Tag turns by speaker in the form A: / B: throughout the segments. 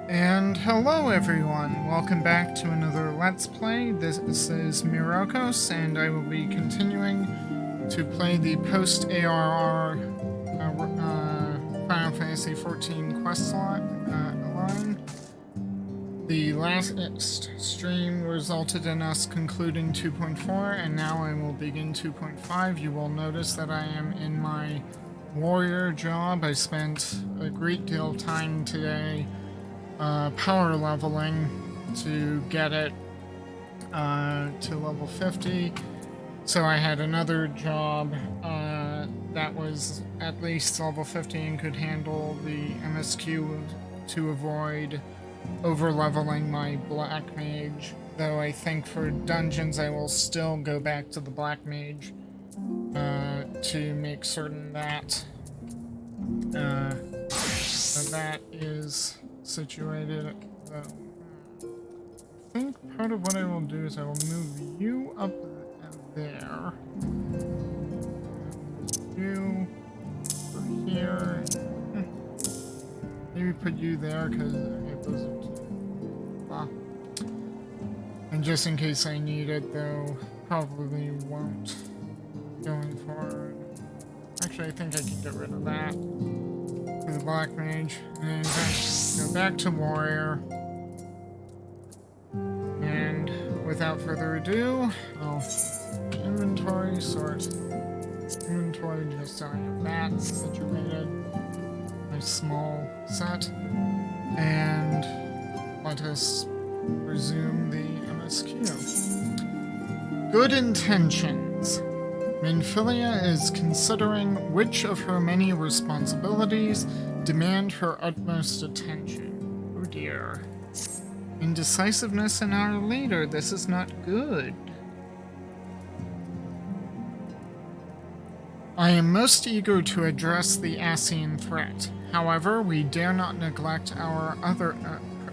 A: And hello everyone, welcome back to another Let's Play. This is Myrokos, and I will be continuing to play the Post-ARR Final Fantasy XIV quest line. The last stream resulted in us concluding 2.4, and now I will begin 2.5. You will notice that I am in my warrior job. I spent a great deal of time today power leveling to get it to level 50. So I had another job that was at least level 50 and could handle the MSQ to avoid over leveling my black mage. Though I think for dungeons I will still go back to the black mage to make certain that that is situated. I think part of what I will do is I will move you up there. You over here. Maybe put you there because those are too. Ah. And just in case I need it, though, probably won't going forward. Actually, I think I can get rid of that. For the black mage, and go back to warrior. And without further ado, I'll inventory, sort inventory, just so I have that situated. A small set, and let us resume the MSQ. Good intentions. Minfilia is considering which of her many responsibilities demand her utmost attention. Oh dear. Indecisiveness in our leader. This is not good. I am most eager to address the Ascian threat. However, we dare not neglect our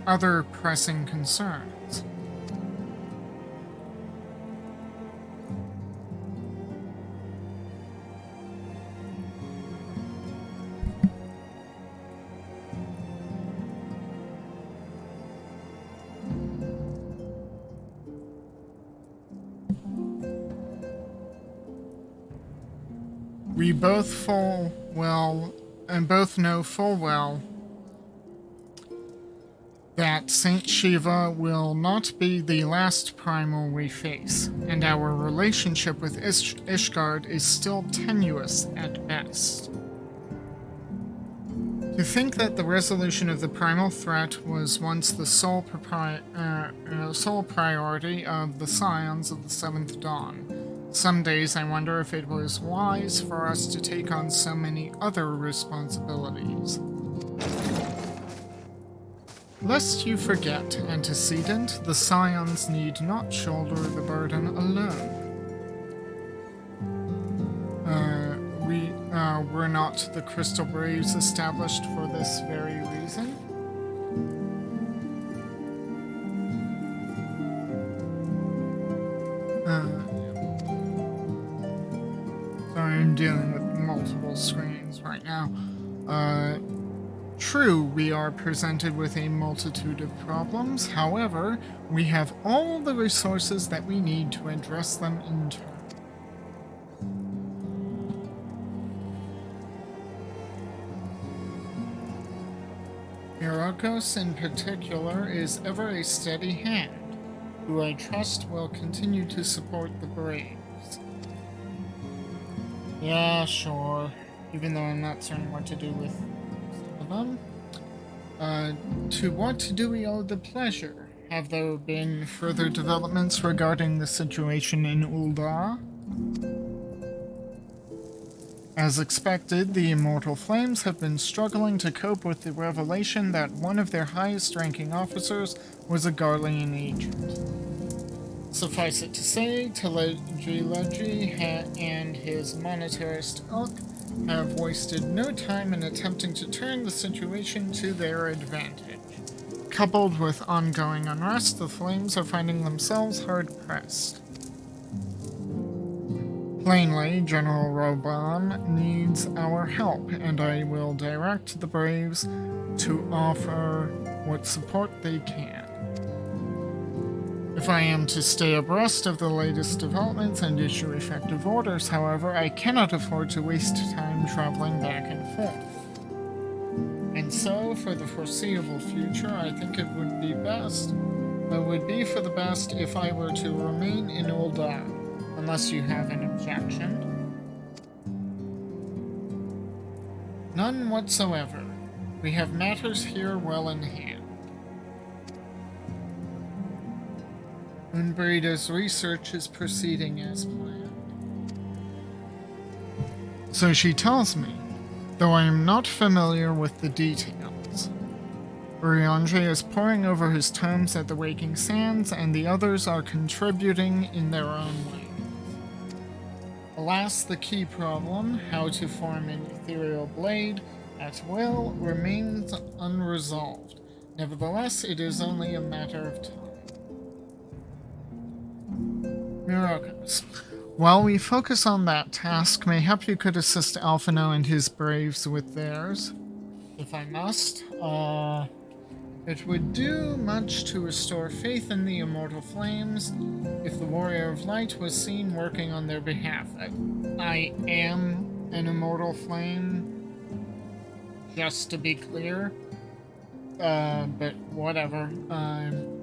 A: other pressing concerns. We both know full well that Saint Shiva will not be the last primal we face, and our relationship with Ishgard is still tenuous at best. To think that the resolution of the primal threat was once the sole priority of the Scions of the Seventh Dawn. Some days I wonder if it was wise for us to take on so many other responsibilities. Lest you forget, antecedent, the Scions need not shoulder the burden alone. Were not the Crystal Braves established for this very reason? Sorry, I'm dealing with multiple screens right now. True, we are presented with a multitude of problems. However, we have all the resources that we need to address them in turn. Myrokos, in particular, is ever a steady hand, who I trust will continue to support the Braves. Yeah, sure. Even though I'm not certain what to do with them. To what do we owe the pleasure? Have there been further developments regarding the situation in Ul'dah? As expected, the Immortal Flames have been struggling to cope with the revelation that one of their highest-ranking officers was a Garlean agent. Suffice it to say, Teleji and his monetarist ilk have wasted no time in attempting to turn the situation to their advantage. Coupled with ongoing unrest, the Flames are finding themselves hard-pressed. Plainly, General Robon needs our help, and I will direct the Braves to offer what support they can. If I am to stay abreast of the latest developments and issue effective orders, however, I cannot afford to waste time traveling back and forth. And so, for the foreseeable future, I think it would be for the best if I were to remain in Ul'dah, unless you have an objection. None whatsoever. We have matters here well in hand. Minfilia's research is proceeding as planned. So she tells me, though I am not familiar with the details. Urianger is poring over his tomes at the Waking Sands, and the others are contributing in their own way. Alas, the key problem, how to form an ethereal blade at will, remains unresolved. Nevertheless, it is only a matter of time. Myrokos. While we focus on that task, mayhap you could assist Alphino and his braves with theirs. If I must, it would do much to restore faith in the immortal flames if the Warrior of Light was seen working on their behalf. I am an immortal flame, just to be clear. But whatever. I'm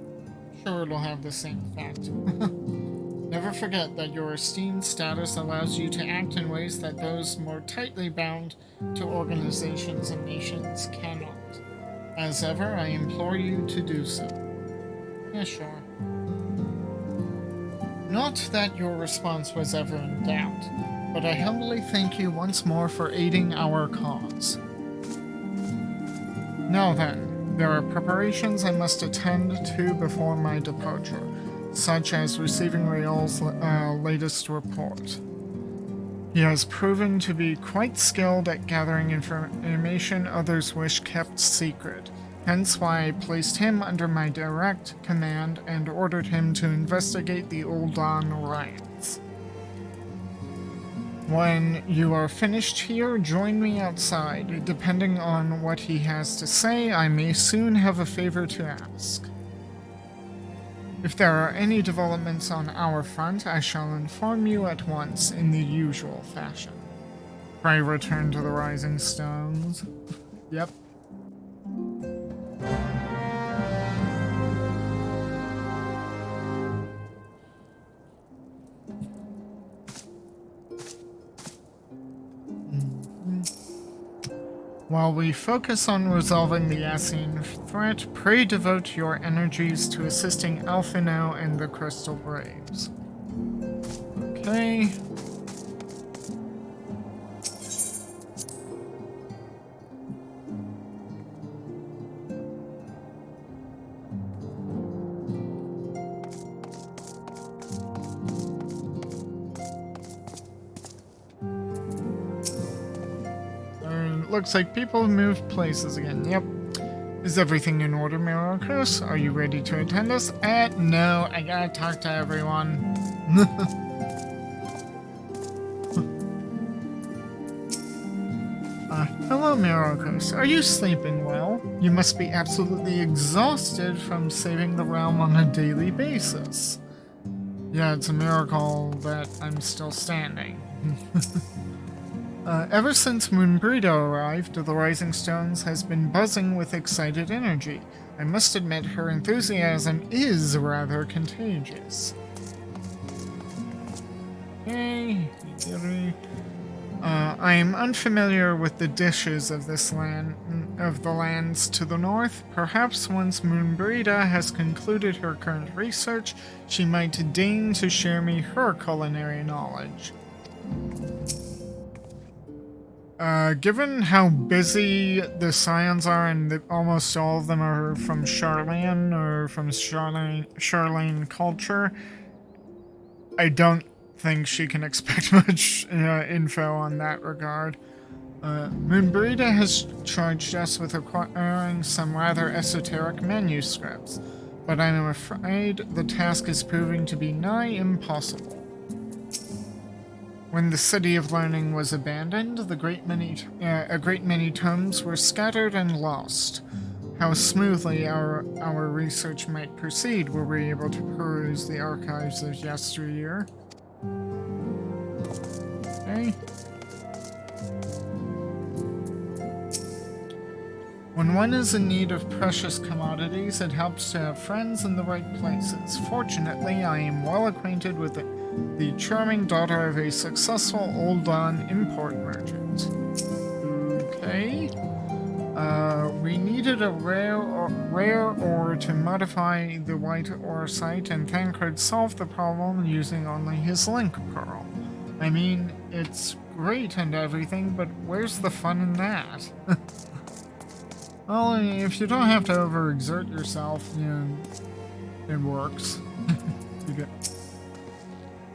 A: sure it'll have the same effect. Never forget that your esteemed status allows you to act in ways that those more tightly bound to organizations and nations cannot. As ever, I implore you to do so. Yeah, sure. Not that your response was ever in doubt, but I humbly thank you once more for aiding our cause. Now then, there are preparations I must attend to before my departure, such as receiving Riel's latest report. He has proven to be quite skilled at gathering information others wish kept secret, hence why I placed him under my direct command and ordered him to investigate the Ul'dah riots. When you are finished here, join me outside. Depending on what he has to say, I may soon have a favor to ask. If there are any developments on our front, I shall inform you at once in the usual fashion. Pray return to the Rising Stones. Yep. While we focus on resolving the Asine threat, pray devote your energies to assisting Alphino and the Crystal Braves. Okay. Looks like people have moved places again. Yep. Is everything in order, Myrokos? Are you ready to attend us? No, I gotta talk to everyone. Hello, Myrokos. Are you sleeping well? You must be absolutely exhausted from saving the realm on a daily basis. Yeah, it's a miracle that I'm still standing. Ever since Minfilia arrived, the Rising Stones has been buzzing with excited energy. I must admit, her enthusiasm is rather contagious. Okay. I am unfamiliar with the dishes of the lands to the north. Perhaps once Minfilia has concluded her current research, she might deign to share me her culinary knowledge. Given how busy the Scions are and that almost all of them are from Charlene or from Charlene culture, I don't think she can expect much info on that regard. Minfilia has charged us with acquiring some rather esoteric manuscripts, but I am afraid the task is proving to be nigh impossible. When the City of Learning was abandoned, a great many tomes were scattered and lost. how smoothly our research might proceed were we able to peruse the archives of yesteryear. Okay. When one is in need of precious commodities, it helps to have friends in the right places. Fortunately, I am well acquainted with the charming daughter of a successful Oldan import merchant. Okay. We needed a rare ore to modify the white ore site, and Thancred solved the problem using only his link pearl. I mean, it's great and everything, but where's the fun in that? Well, if you don't have to overexert yourself, it works.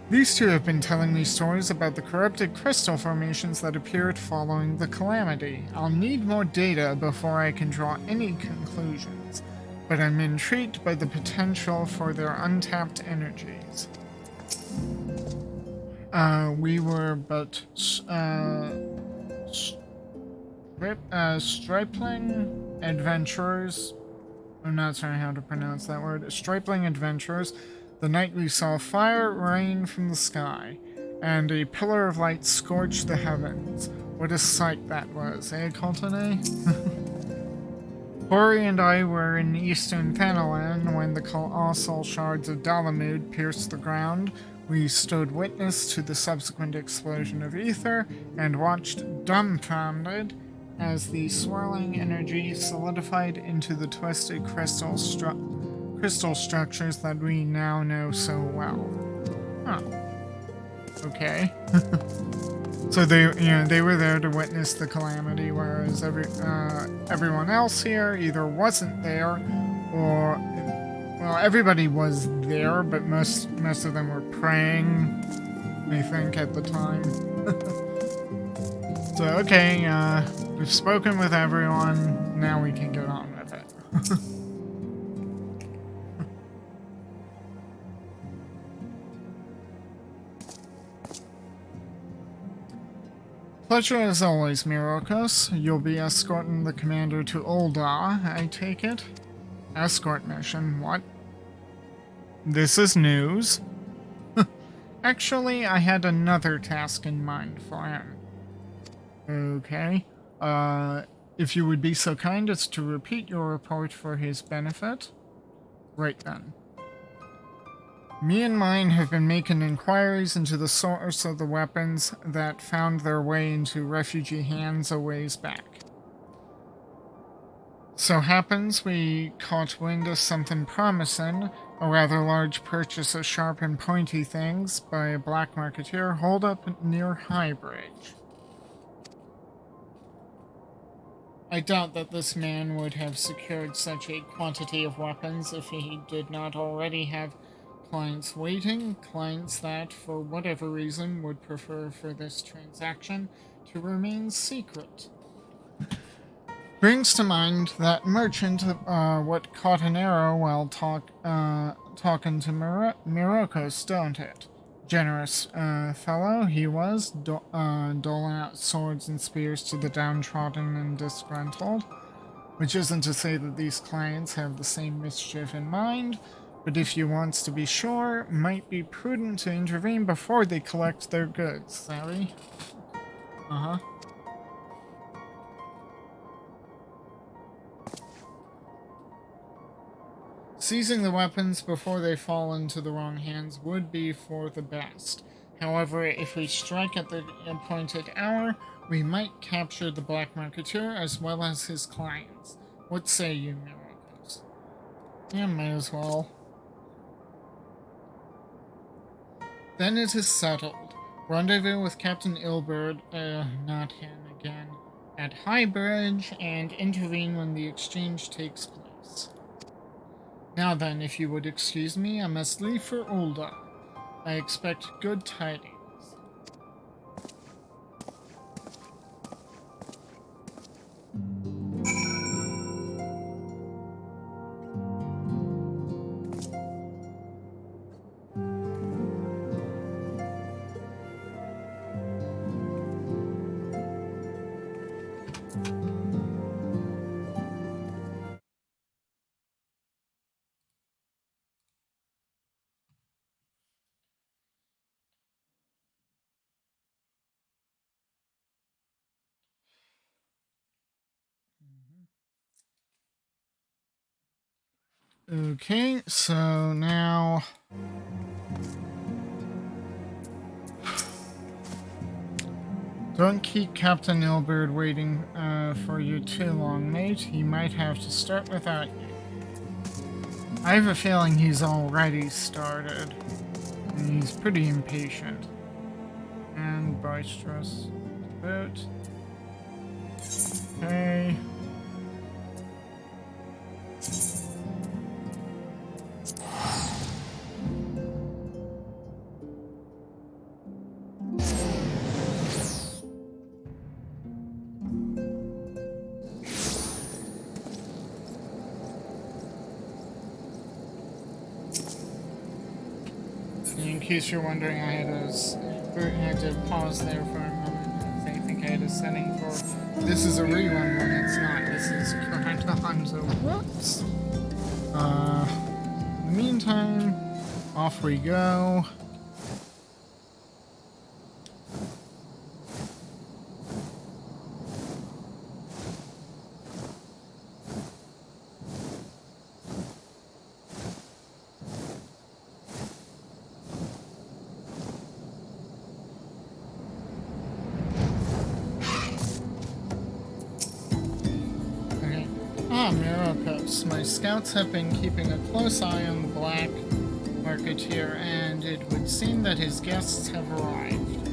A: These two have been telling me stories about the corrupted crystal formations that appeared following the calamity. I'll need more data before I can draw any conclusions, but I'm intrigued by the potential for their untapped energies. We were but stripling adventurers. I'm not sure how to pronounce that word. Stripling adventurers. The night we saw fire rain from the sky, and a pillar of light scorched the heavens. What a sight that was, eh, Coltone? Hori and I were in eastern Thanalan when the colossal shards of Dalamud pierced the ground. We stood witness to the subsequent explosion of ether and watched dumbfounded as the swirling energy solidified into the twisted crystal structures that we now know so well. Huh. Okay. So they were there to witness the calamity, whereas everyone else here either wasn't there, or well, everybody was there, but most of them were praying, I think, at the time. So okay, we've spoken with everyone. Now we can get on with it. Pleasure as always, Myrokos. You'll be escorting the commander to Ul'dah, I take it? Escort mission, what? This is news. Actually, I had another task in mind for him. Okay. If you would be so kind as to repeat your report for his benefit. Right then. Me and mine have been making inquiries into the source of the weapons that found their way into refugee hands a ways back. So happens we caught wind of something promising, a rather large purchase of sharp and pointy things by a black marketeer holed up near Highbridge. I doubt that this man would have secured such a quantity of weapons if he did not already have clients waiting, clients that, for whatever reason, would prefer for this transaction to remain secret. Brings to mind that merchant what caught an arrow while talking to Myrokos, don't it? Generous fellow he was, doling out swords and spears to the downtrodden and disgruntled. Which isn't to say that these clients have the same mischief in mind, but if you wants to be sure, might be prudent to intervene before they collect their goods, savvy? Uh-huh. Seizing the weapons before they fall into the wrong hands would be for the best. However, if we strike at the appointed hour, we might capture the black marketeer as well as his clients. What say you, Myrokos? Yeah, might as well. Then it is settled. Rendezvous with Captain Ilbert, not him again, at Highbridge, and intervene when the exchange takes place. Now then, if you would excuse me, I must leave for Ul'dah. I expect good tidings. Okay, so now... Don't keep Captain Ilbird waiting for you too long, mate. He might have to start without you. I have a feeling he's already started. And he's pretty impatient. And boisterous. Boot. Okay. In case you're wondering, I had to pause there for a moment. I think I had a setting for this is a rerun when it's not. This is current on, so whoops. In the meantime, off we go. Myrokos. My scouts have been keeping a close eye on the black marketeer, and it would seem that his guests have arrived.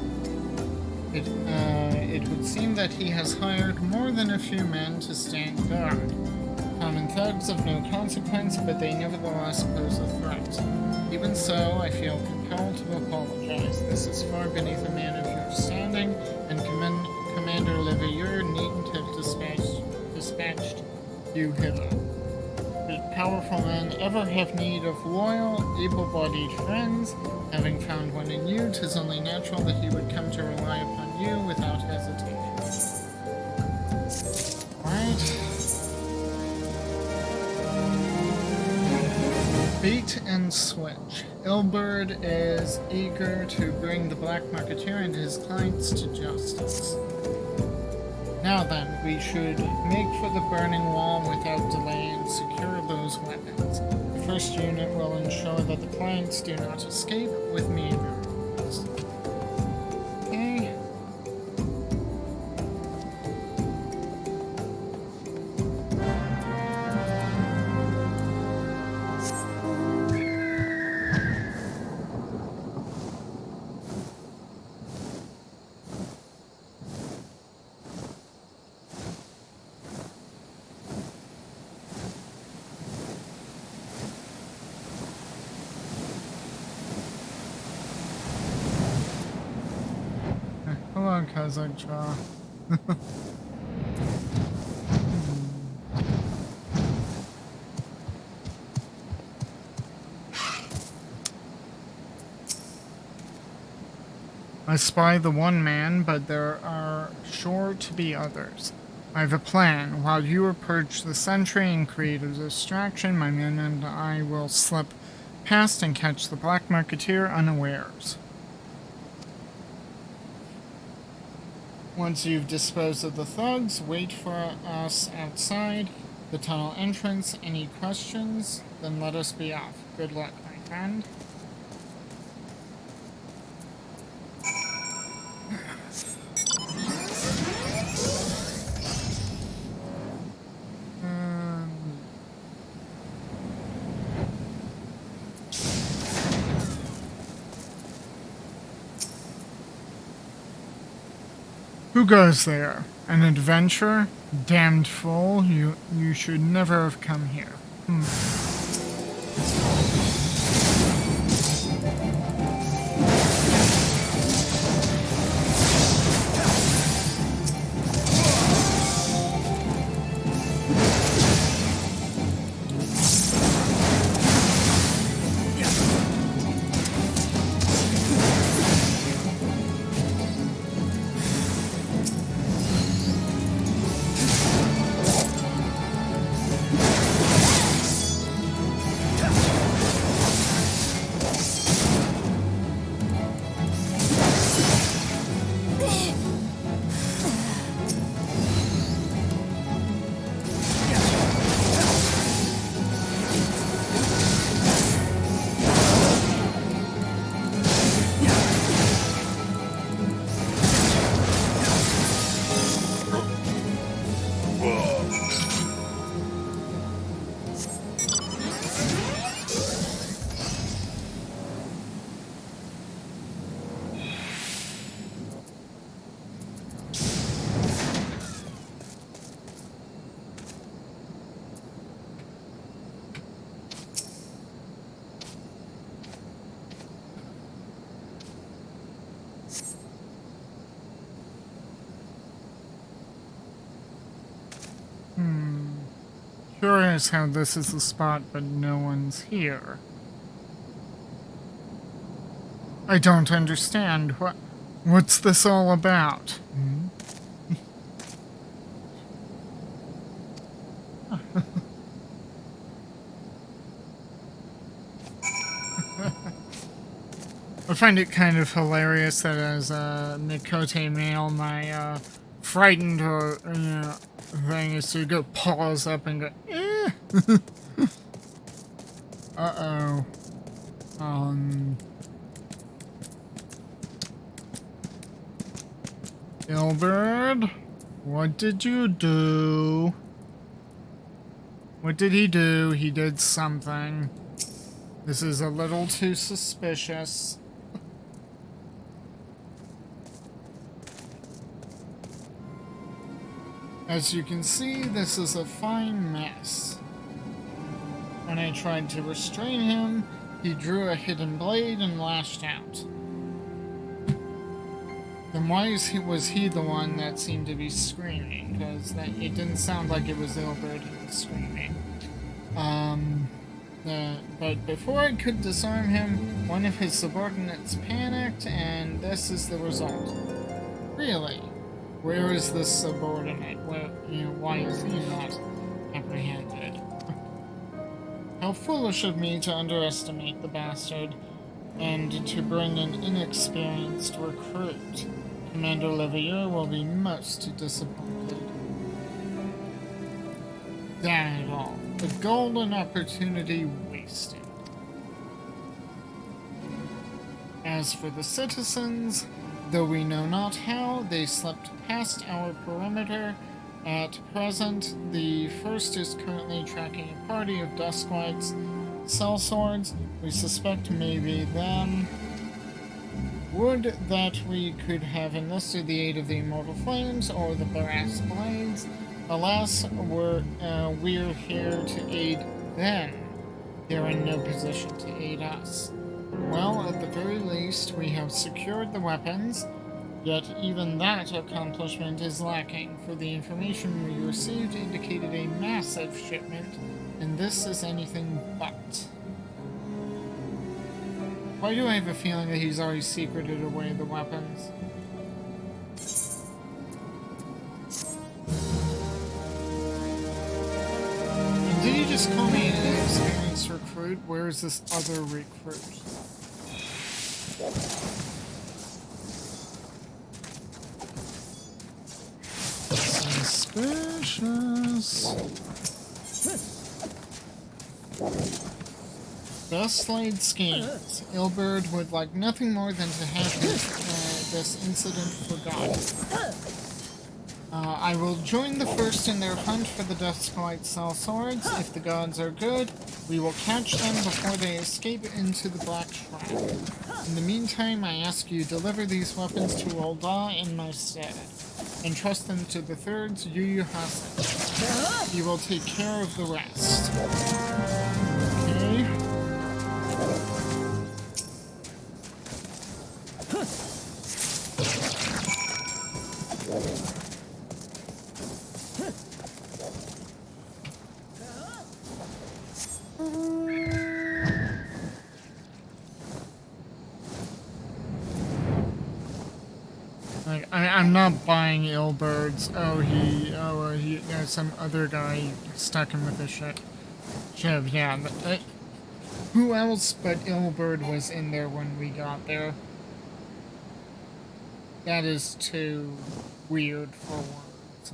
A: It would seem that he has hired more than a few men to stand guard. Common thugs of no consequence, but they nevertheless pose a threat. Even so, I feel compelled to apologize. This is far beneath a man of your standing, and Commander Leveilleur needn't have dispatched you hither. Did powerful men ever have need of loyal, able-bodied friends? Having found one in you, 'tis only natural that he would come to rely upon you without hesitation. Right. Bait and switch. Ilbird is eager to bring the black marketeer and his clients to justice. Now then, we should make for the burning wall without delay and secure those weapons. The first unit will ensure that the clients do not escape with me. Okay. Hello, Kazakh Jaw. I spy the one man, but there are sure to be others. I have a plan. While you approach the sentry and create a distraction, my men and I will slip past and catch the black marketeer unawares. Once you've disposed of the thugs, wait for us outside the tunnel entrance. Any questions? Then let us be off. Good luck, my friend. Who goes there? An adventurer? Damned fool, you should never have come here. curious how this is the spot, but no one's here. I don't understand. What's this all about? I find it kind of hilarious that as a Mikote male, my frightened or thing is to go pause up and go, eh. Uh-oh. Gilbert, what did you do? What did he do? He did something. This is a little too suspicious. As you can see, this is a fine mess. When I tried to restrain him, he drew a hidden blade and lashed out. Then why was he the one that seemed to be screaming? Because it didn't sound like it was Ilbert who was screaming. But before I could disarm him, one of his subordinates panicked, and this is the result. Really? Where is this subordinate? Why is he not apprehended? How foolish of me to underestimate the bastard, and to bring an inexperienced recruit. Commander Levier will be most disappointed. Damn it all. A golden opportunity wasted. As for the citizens, though we know not how, they slipped past our perimeter. At present, the first is currently tracking a party of Dusklights sellswords. We suspect maybe them. Would that we could have enlisted the aid of the Immortal Flames or the Brass Blades. Alas, we're here to aid them. They're in no position to aid us. Well, at the very least, we have secured the weapons, yet even that accomplishment is lacking, for the information we received indicated a massive shipment, and this is anything but. Why do I have a feeling that he's already secreted away the weapons? And did you just call me an inexperienced recruit? Where is this other recruit? Suspicious. Best laid schemes. Ilbert would like nothing more than to have this incident forgotten. I will join the first in their hunt for the Dusklight sellswords. If the gods are good, we will catch them before they escape into the Black Shrine. In the meantime, I ask you deliver these weapons to Ulda in my stead. Entrust them to the thirds, Yu Hasen. He will take care of the rest. Okay. I'm not buying Ilbert's. He there's some other guy stuck him with a shiv. Yeah, who else but Ilbert was in there when we got there? That is too weird for words.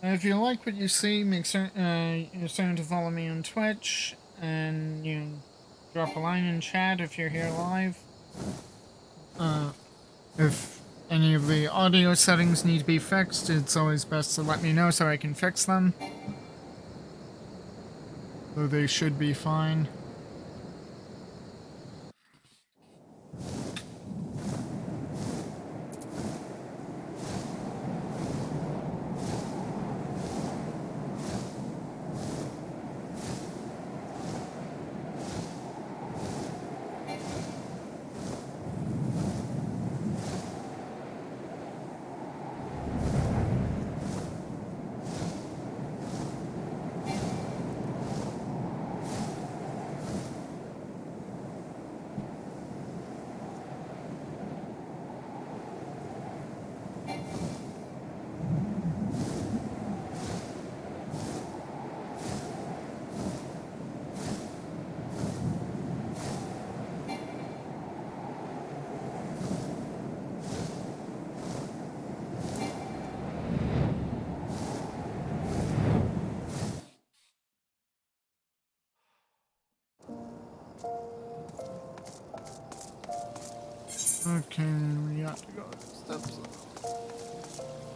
A: If you like what you see, make certain you're starting to follow me on Twitch, and drop a line in chat if you're here live. If any of the audio settings need to be fixed, it's always best to let me know so I can fix them. Though they should be fine.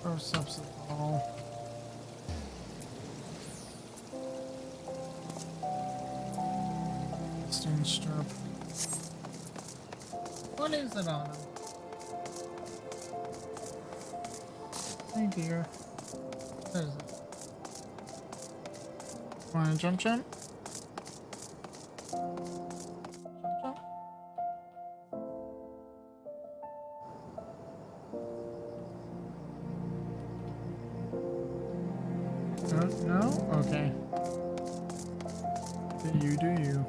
A: Or subsidiary. Stone strip. What is it on him? Hey dear. What is it? Wanna jump? Jump, jump. No? Okay. Do you.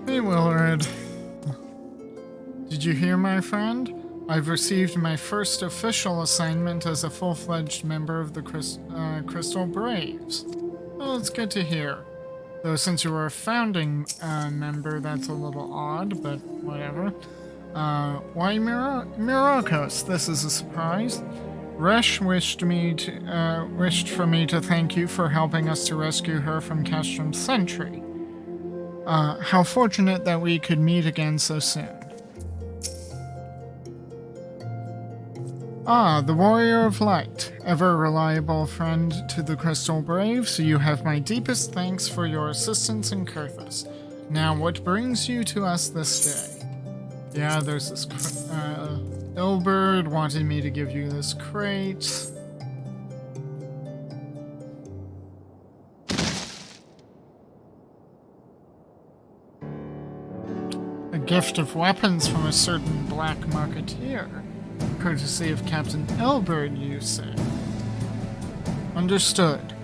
A: Hey, Willard. Did you hear, my friend? I've received my first official assignment as a full-fledged member of the Crystal Braves. Well, it's good to hear. Though since you were a founding member, that's a little odd, but whatever. Why Myrokos? This is a surprise. Resh wished for me to thank you for helping us to rescue her from Castrom's Sentry. How fortunate that we could meet again so soon. Ah, the Warrior of Light, ever reliable friend to the Crystal Braves, you have my deepest thanks for your assistance in Kurthus. Now, what brings you to us this day? Yeah, there's this Ilbird wanted me to give you this crate. A gift of weapons from a certain black marketeer. Courtesy of Captain Ilbird, you say? Understood.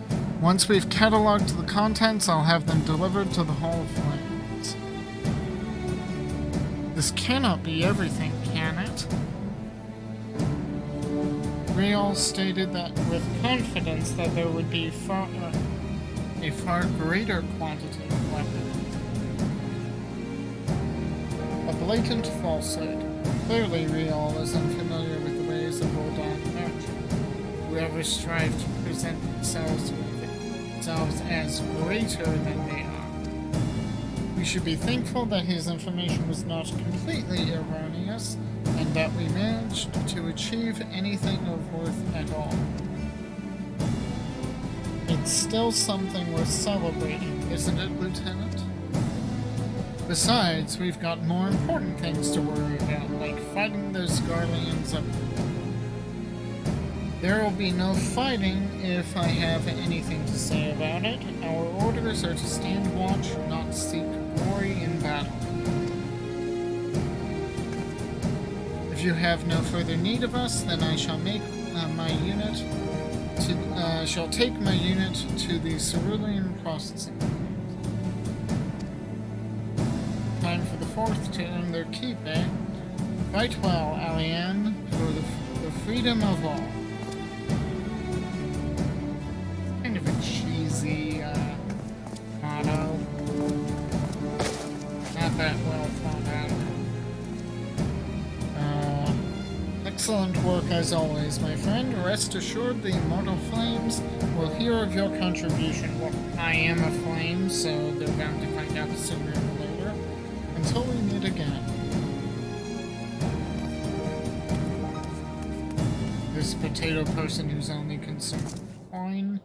A: Once we've cataloged the contents, I'll have them delivered to the Hall of Flames. This cannot be everything, can it? Rial stated that with confidence that there would be a far greater quantity of weapons. A blatant falsehood. Clearly, Rial is unfamiliar with the ways of Roldan merchants, who ever strive to present themselves as greater than they are. We should be thankful that his information was not completely erroneous, and that we managed to achieve anything of worth at all. It's still something worth celebrating, isn't it, Lieutenant? Besides, we've got more important things to worry about, like fighting those Garleans up. There will be no fighting if I have anything to say about it. Our orders are to stand watch, not seek glory in battle. If you have no further need of us, then I shall make shall take my unit to the Cerulean processing. Time for the fourth to earn their keep, eh? Fight well, Alian, for the freedom of all. Kind of a cheesy motto. Not that well thought out. Excellent work as always, my friend. Rest assured the immortal flames will hear of your contribution. Well, I am a flame, so they're bound to find out sooner or later. Until we meet again. This potato person who's only concerned with coin.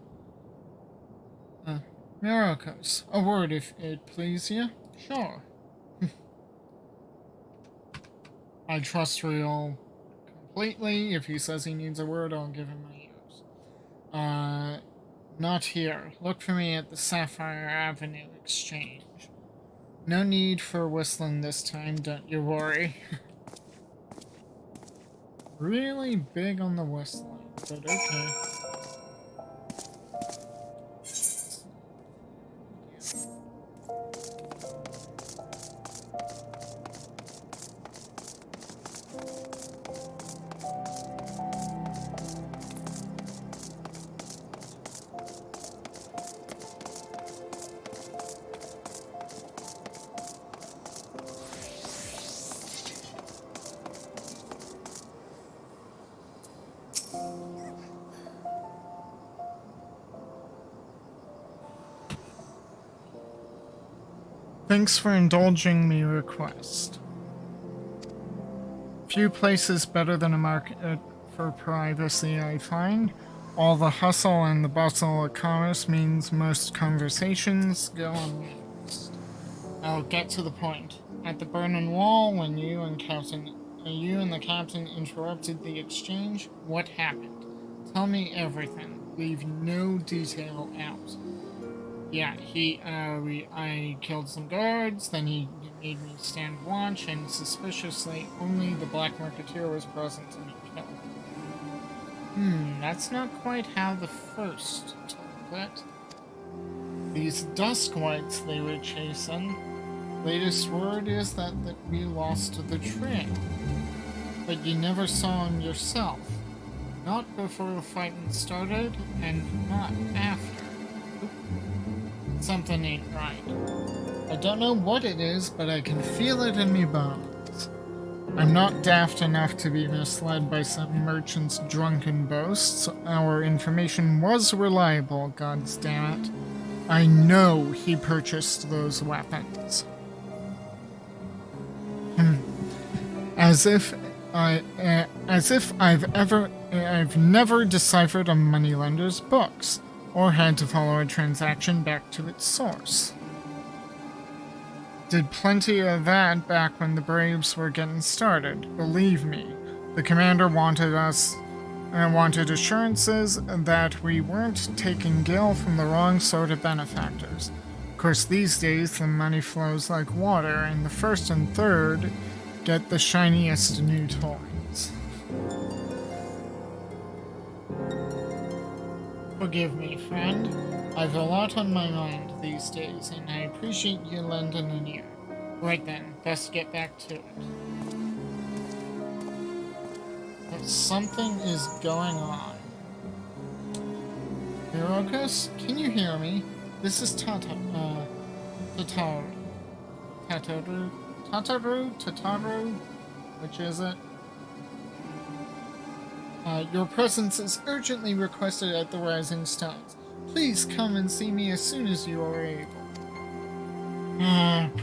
A: Myrokos. A word, if it please you. Sure. I trust Rial completely. If he says he needs a word, I'll give him my ears. Not here. Look for me at the Sapphire Avenue Exchange. No need for whistling this time, don't you worry. Really big on the whistling, but okay. Thanks for indulging me request. Few places better than a market for privacy, I find. All the hustle and the bustle of commerce means most conversations go unnoticed. I'll get to the point. At the Burning Wall, when you and the captain interrupted the exchange, what happened? Tell me everything. Leave no detail out. Yeah, I killed some guards, then he made me stand watch, and suspiciously, only the Black Marketeer was present to be killed. That's not quite how the first told it. These dusk whites they were chasing. Latest word is that we lost the trail. But you never saw him yourself. Not before the fighting started, and not after. Something ain't right. I don't know what it is, but I can feel it in me bones. I'm not daft enough to be misled by some merchant's drunken boasts. Our information was reliable, goddammit. I know he purchased those weapons. As if I've never deciphered a moneylender's books, or had to follow a transaction back to its source. Did plenty of that back when the Braves were getting started, believe me. The commander wanted assurances that we weren't taking Gil from the wrong sort of benefactors. Of course, these days the money flows like water, and the first and third get the shiniest new toys. Forgive me, friend. I've a lot on my mind these days, and I appreciate you lending an ear. Right then, best get back to it. But something is going on. Myrokos, can you hear me? This is Tataru, which is it? Your presence is urgently requested at the Rising Stones. Please come and see me as soon as you are able.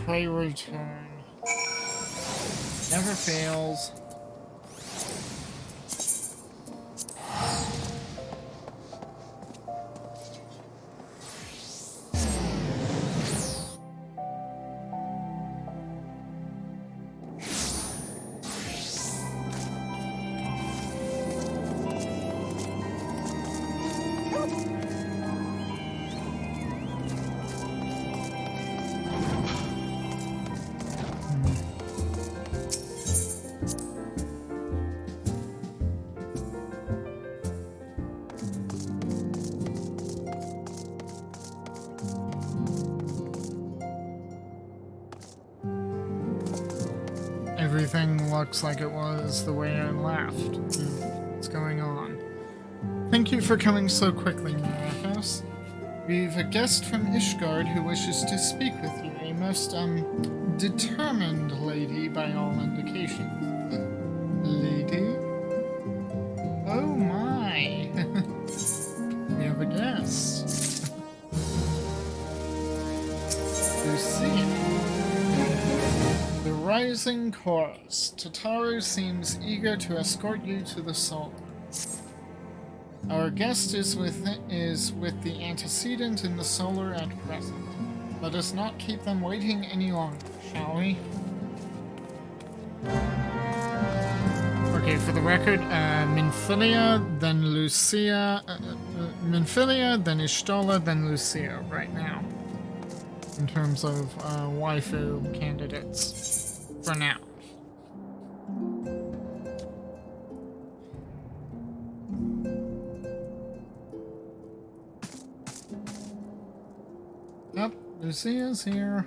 A: Pray return. Never fails. Everything looks like it was the way I left. What's going on? Thank you for coming so quickly, Myrokos. We've a guest from Ishgard who wishes to speak with you. A most, determined lady by all indications. Lady? Oh my! We have a guest. Lucia. The Rising Chorus. Tataru seems eager to escort you to the Solar. Our guest is with the antecedent in the Solar at present. Let us not keep them waiting any longer, shall we? Okay, for the record, Minfilia, then Lucia, Minfilia, then Ishtola, then Lucia right now. In terms of waifu candidates, for now. Yep, Lucia's here.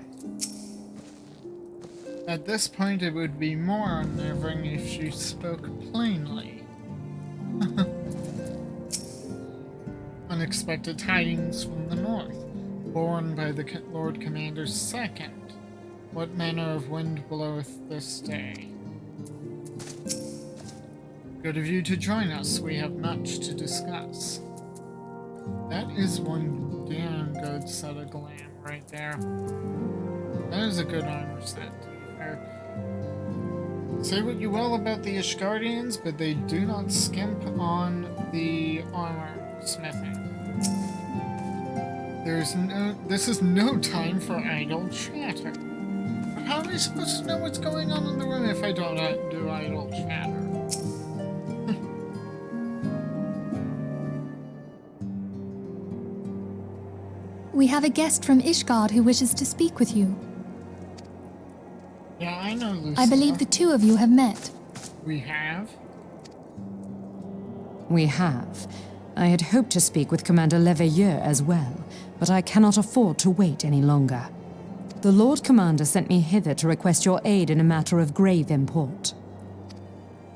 A: At this point, it would be more unnerving if she spoke plainly. Unexpected tidings from the north. Born by the Lord Commander's second. What manner of wind bloweth this day? Good of you to join us. We have much to discuss. That is one damn good set of glam right there. That is a good armor set, to be fair. Say what you will about the Ishgardians, but they do not skimp on the armor smithing. This is no time for idle chatter. But how am I supposed to know what's going on in the room if I don't do idle chatter?
B: We have a guest from Ishgard who wishes to speak with you.
A: Yeah, I know, Lucia.
B: I believe the two of you have met.
A: We have?
C: We have. I had hoped to speak with Commander Leveilleur as well, but I cannot afford to wait any longer. The Lord Commander sent me hither to request your aid in a matter of grave import.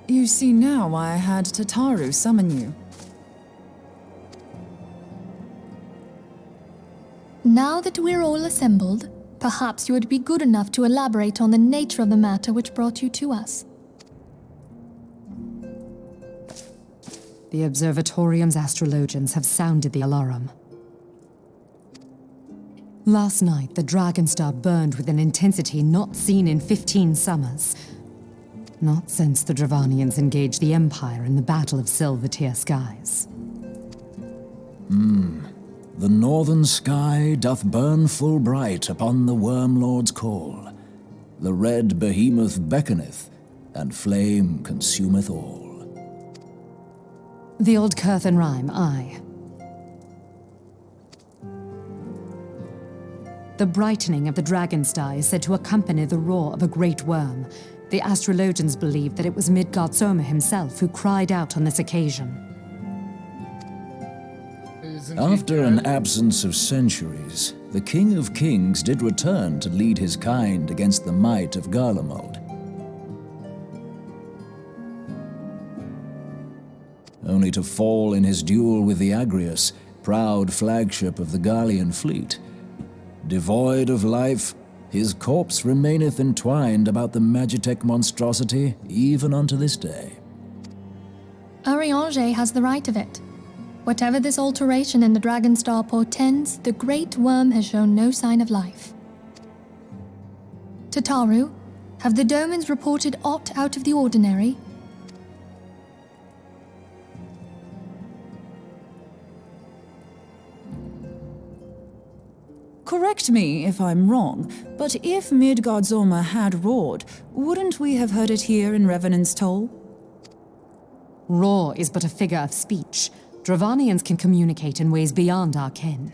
D: You see now why I had Tataru summon you.
B: Now that we're all assembled, perhaps you would be good enough to elaborate on the nature of the matter which brought you to us.
C: The Observatorium's astrologians have sounded the alarm. Last night, the Dragonstar burned with an intensity not seen in 15 summers. Not since the Dravanians engaged the Empire in the Battle of Silvertear Skies.
E: The northern sky doth burn full bright upon the Wormlord's call. The red behemoth beckoneth, and flame consumeth all.
C: The old Curthan rhyme, aye. The brightening of the Dragonstar is said to accompany the roar of a great worm. The astrologians believe that it was Midgard Soma himself who cried out on this occasion.
E: After an absence of centuries, the King of Kings did return to lead his kind against the might of Garlemald. Only to fall in his duel with the Agrius, proud flagship of the Garlean fleet. Devoid of life, his corpse remaineth entwined about the Magitech monstrosity even unto this day.
B: Urianger has the right of it. Whatever this alteration in the Dragonstar portends, the Great Worm has shown no sign of life. Tataru, have the Domans reported aught out of the ordinary?
D: Correct me if I'm wrong, but if Midgard Soma had roared, wouldn't we have heard it here in Revenant's Toll?
C: Roar is but a figure of speech. Dravanians can communicate in ways beyond our ken.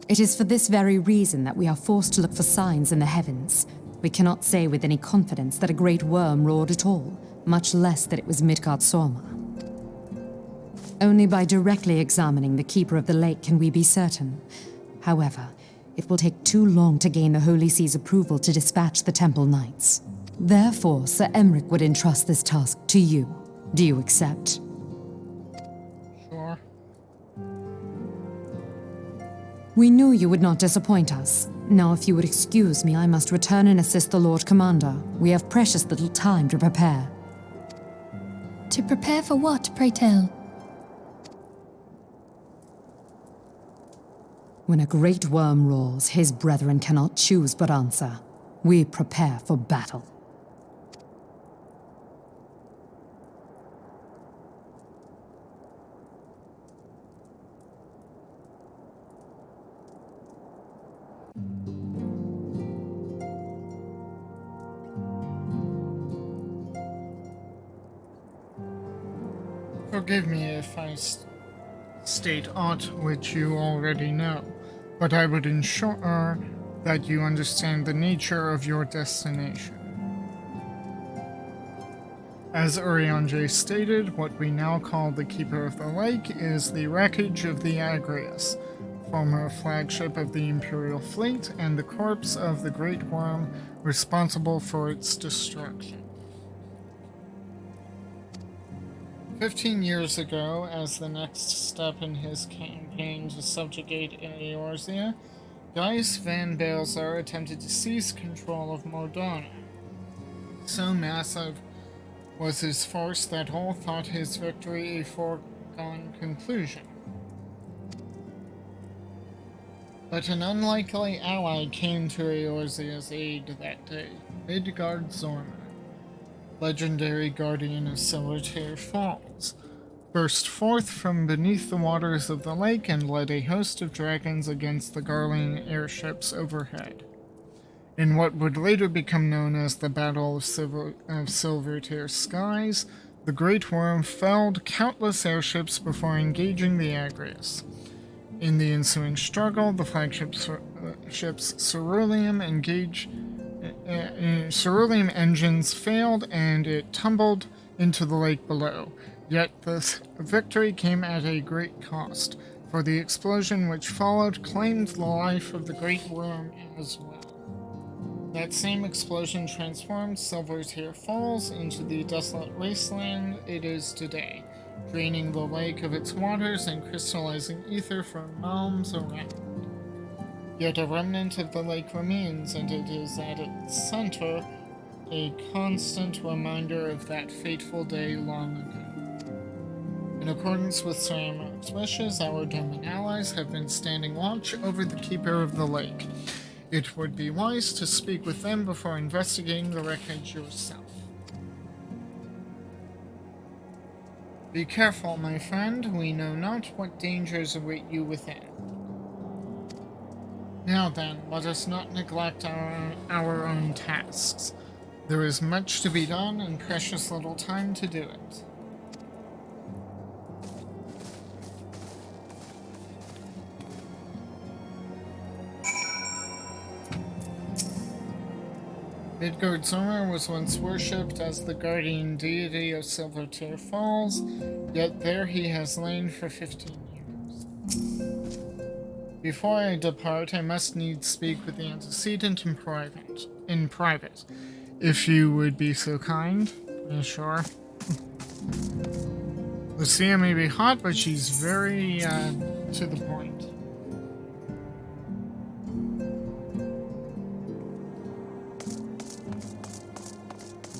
C: It is for this very reason that we are forced to look for signs in the heavens. We cannot say with any confidence that a great worm roared at all, much less that it was Midgard Soma. Only by directly examining the Keeper of the Lake can we be certain. However, it will take too long to gain the Holy See's approval to dispatch the Temple Knights. Therefore, Sir Emric would entrust this task to you. Do you accept?
A: Sure.
C: We knew you would not disappoint us. Now, if you would excuse me, I must return and assist the Lord Commander. We have precious little time to prepare.
B: To prepare for what, pray tell?
C: When a great worm roars, his brethren cannot choose but answer. We prepare for battle.
A: Forgive me if I state aught which you already know, but I would ensure that you understand the nature of your destination. As Urianger stated, what we now call the Keeper of the Lake is the wreckage of the Agrius, former flagship of the Imperial Fleet, and the corpse of the Great Worm responsible for its destruction. 15 years ago, as the next step in his campaign to subjugate Eorzea, Gaius van Balzar attempted to seize control of Mordana. So massive was his force that all thought his victory a foregone conclusion. But an unlikely ally came to Eorzea's aid that day, Midgard Zorma, legendary guardian of Silvertear Falls, burst forth from beneath the waters of the lake and led a host of dragons against the Garlean airships overhead. In what would later become known as the Battle of Silvertear Skies, the Great Worm felled countless airships before engaging the Agrius. In the ensuing struggle, the flagship ship's ceruleum engines failed and it tumbled into the lake below. Yet this victory came at a great cost, for the explosion which followed claimed the life of the Great Worm as well. That same explosion transformed Silvertear Falls into the desolate wasteland it is today, draining the lake of its waters and crystallizing ether for realms around. Yet a remnant of the lake remains, and it is at its center a constant reminder of that fateful day long ago. In accordance with Saramar's wishes, our Doman allies have been standing watch over the keeper of the lake. It would be wise to speak with them before investigating the wreckage yourself. Be careful, my friend. We know not what dangers await you within. Now then, let us not neglect our own tasks. There is much to be done and precious little time to do it. Midgard Zorma was once worshipped as the guardian deity of Silvertear Falls, yet there he has lain for 15 years. Before I depart, I must needs speak with the antecedent in private. If you would be so kind. Yeah, sure. Lucia may be hot, but she's very, to the point.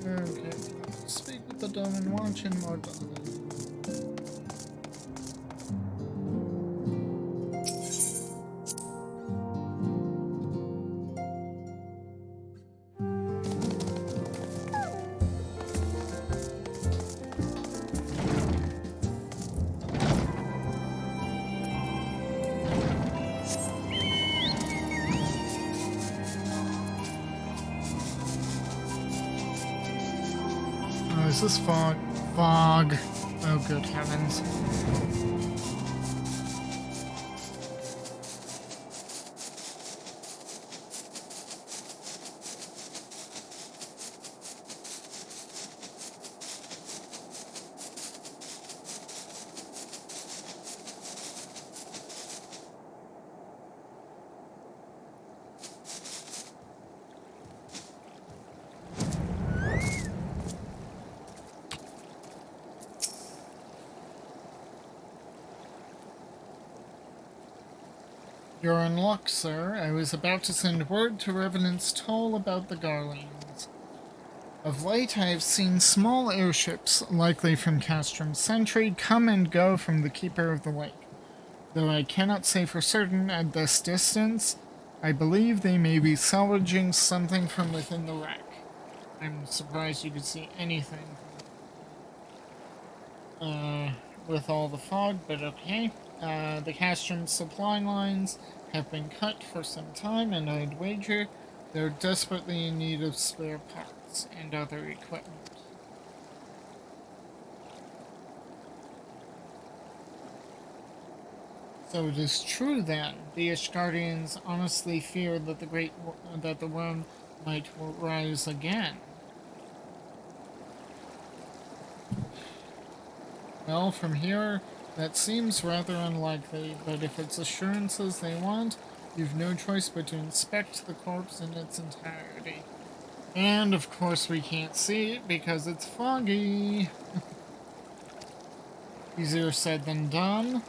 A: Okay, speak with the dumb and watch and more done. Is this fog? Fog. Oh, good heavens. You're in luck, sir. I was about to send word to Revenant's Toll about the Garleans. Of late, I have seen small airships, likely from Castrum Sentry, come and go from the Keeper of the Lake. Though I cannot say for certain at this distance, I believe they may be salvaging something from within the wreck. I'm surprised you could see anything with all the fog, but okay. The Castrum supply lines have been cut for some time, and I'd wager they're desperately in need of spare parts and other equipment. So it is true then. The Ishgardians honestly fear that the worm might rise again. Well, from here, that seems rather unlikely, but if it's assurances they want, you've no choice but to inspect the corpse in its entirety. And, of course, we can't see it because it's foggy. Easier said than done,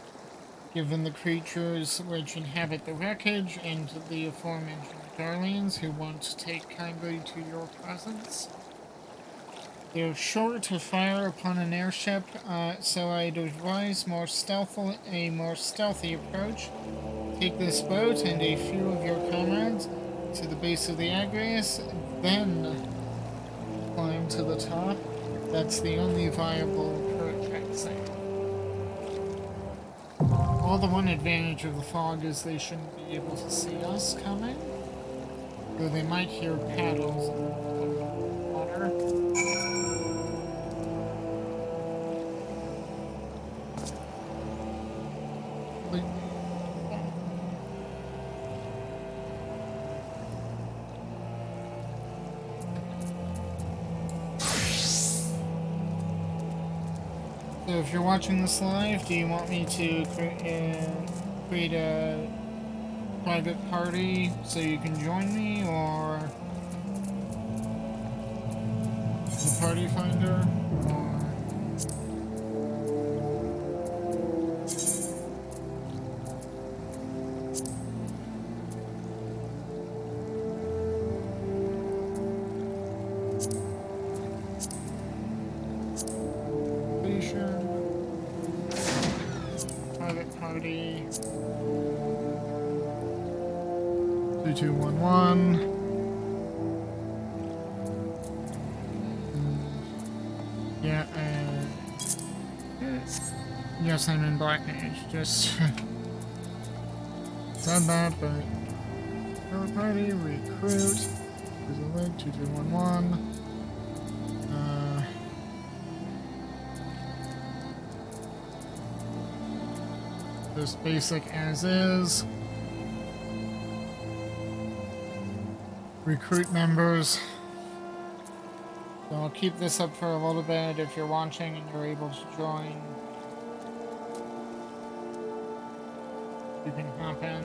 A: given the creatures which inhabit the wreckage and the aforementioned Garleans who won't take kindly to your presence. They're sure to fire upon an airship, so I'd advise a more stealthy approach, Take this boat and a few of your comrades to the base of the Agrius, then climb to the top. That's the only viable project site. All the one advantage of the fog is they shouldn't be able to see us coming, though they might hear paddles in the water. So if you're watching this live, do you want me to create a private party so you can join me, or the party finder, or private party 2211. Yeah, yes, I'm in Black Mage. Just said that, but private party recruit. There's a link 2211. Just basic as is. Recruit members. So I'll keep this up for a little bit. If you're watching and you're able to join, you can hop in.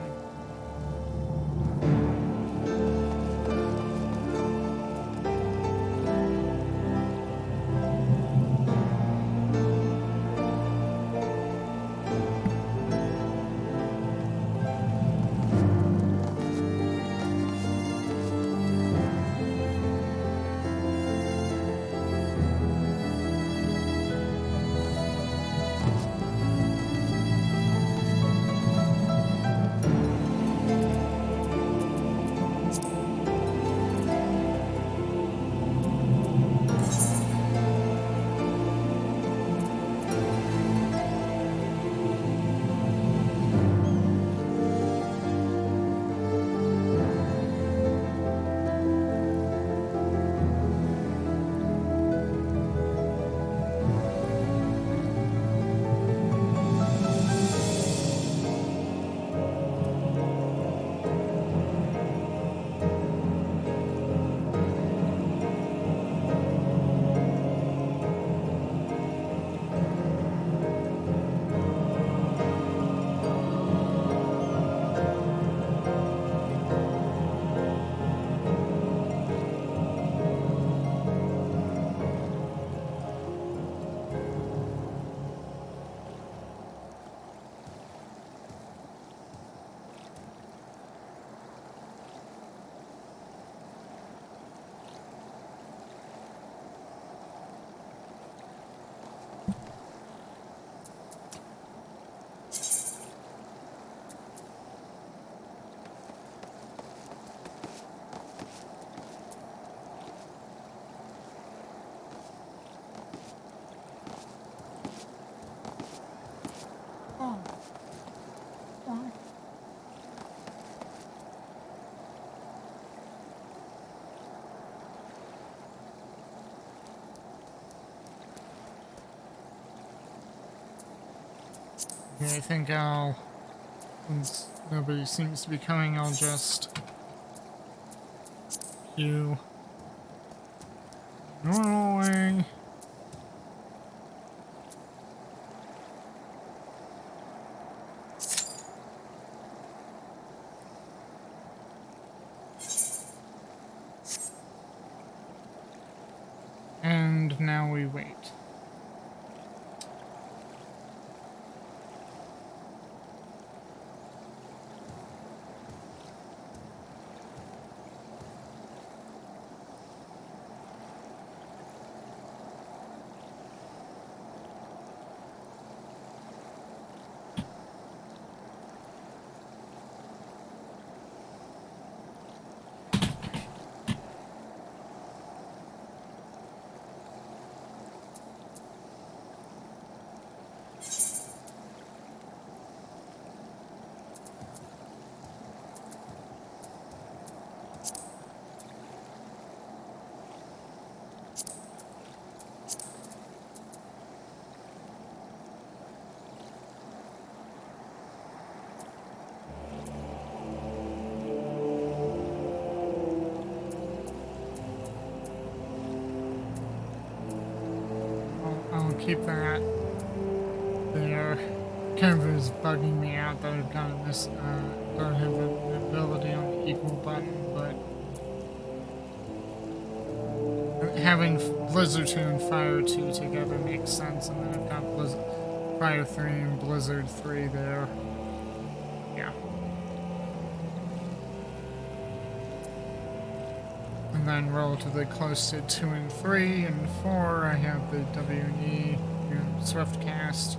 A: Okay, I think since nobody seems to be coming, I'll just queue normal way. And now we wait. keep that there. Kind of is bugging me out that I've gotten this, don't have an ability on the equal button, but having Blizzard 2 and Fire 2 together makes sense, and then I've got Fire 3 and Blizzard 3 there. Yeah. And then relatively close to 2 and 3 and 4, I have the W&E Swiftcast.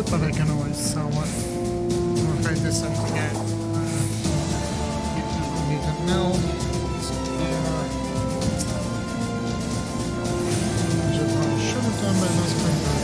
A: it, but I can always sell it. I'm afraid this time to get need to mill. Which I probably should have done by this point, but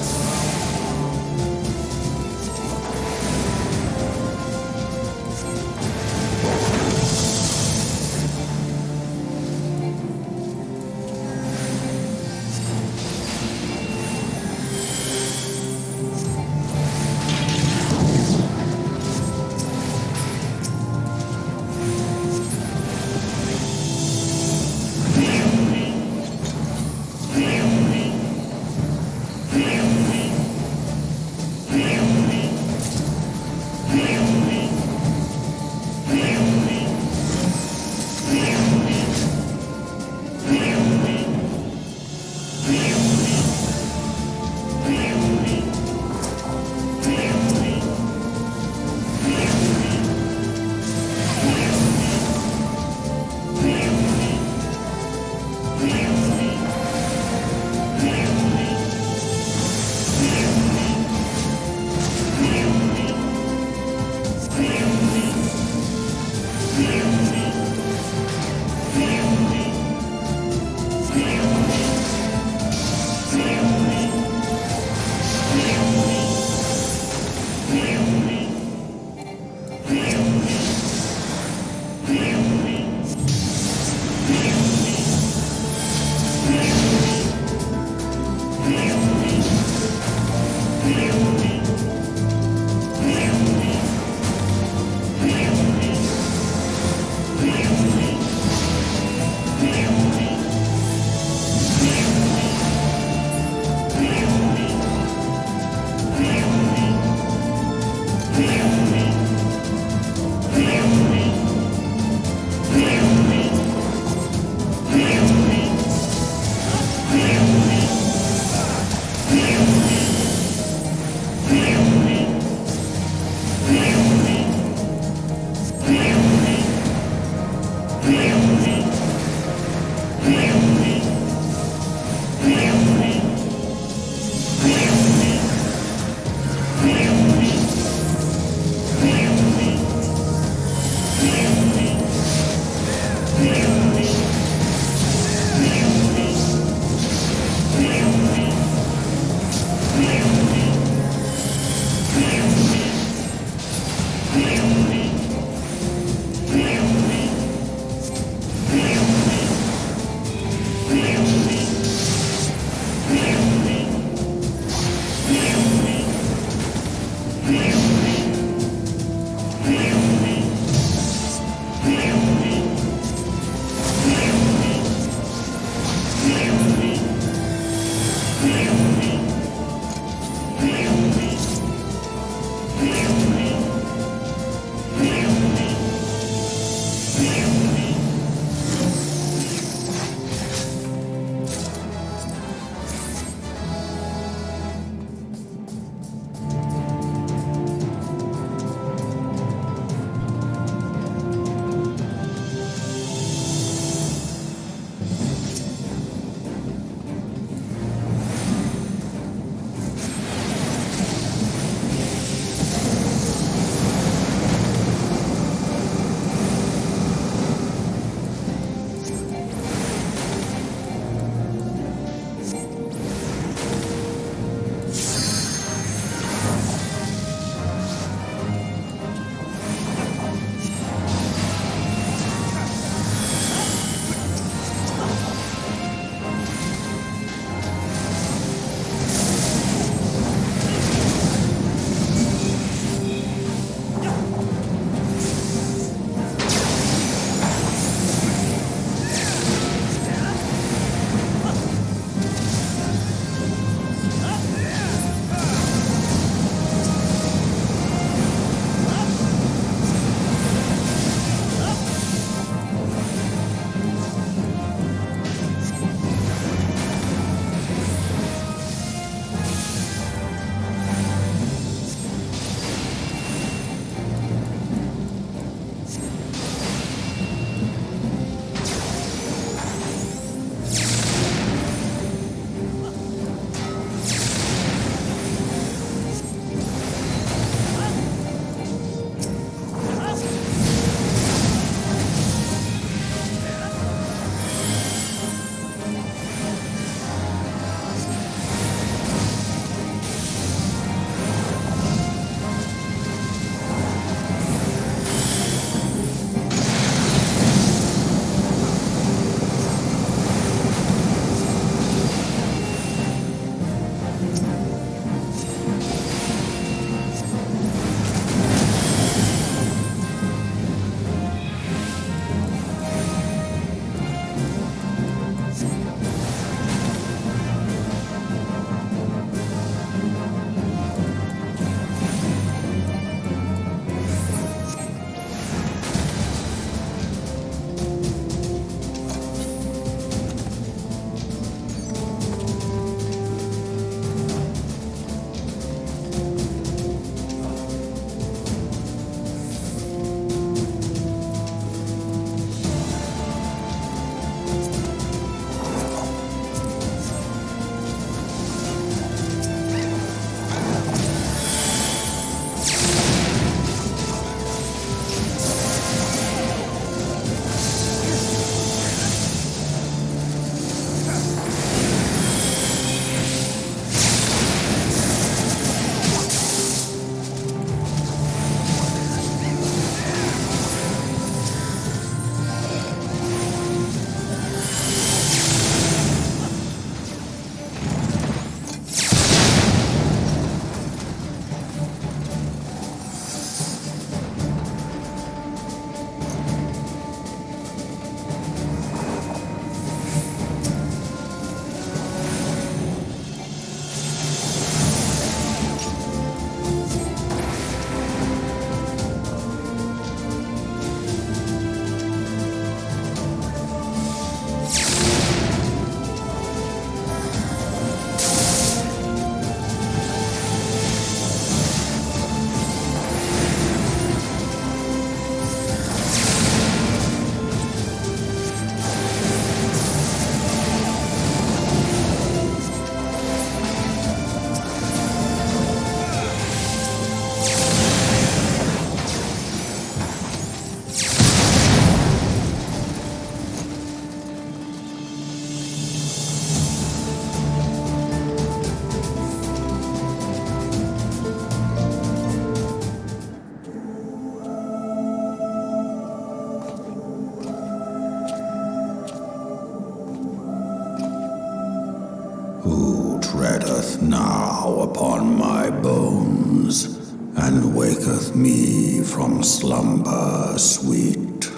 F: breath now upon my bones, and waketh me from slumber sweet.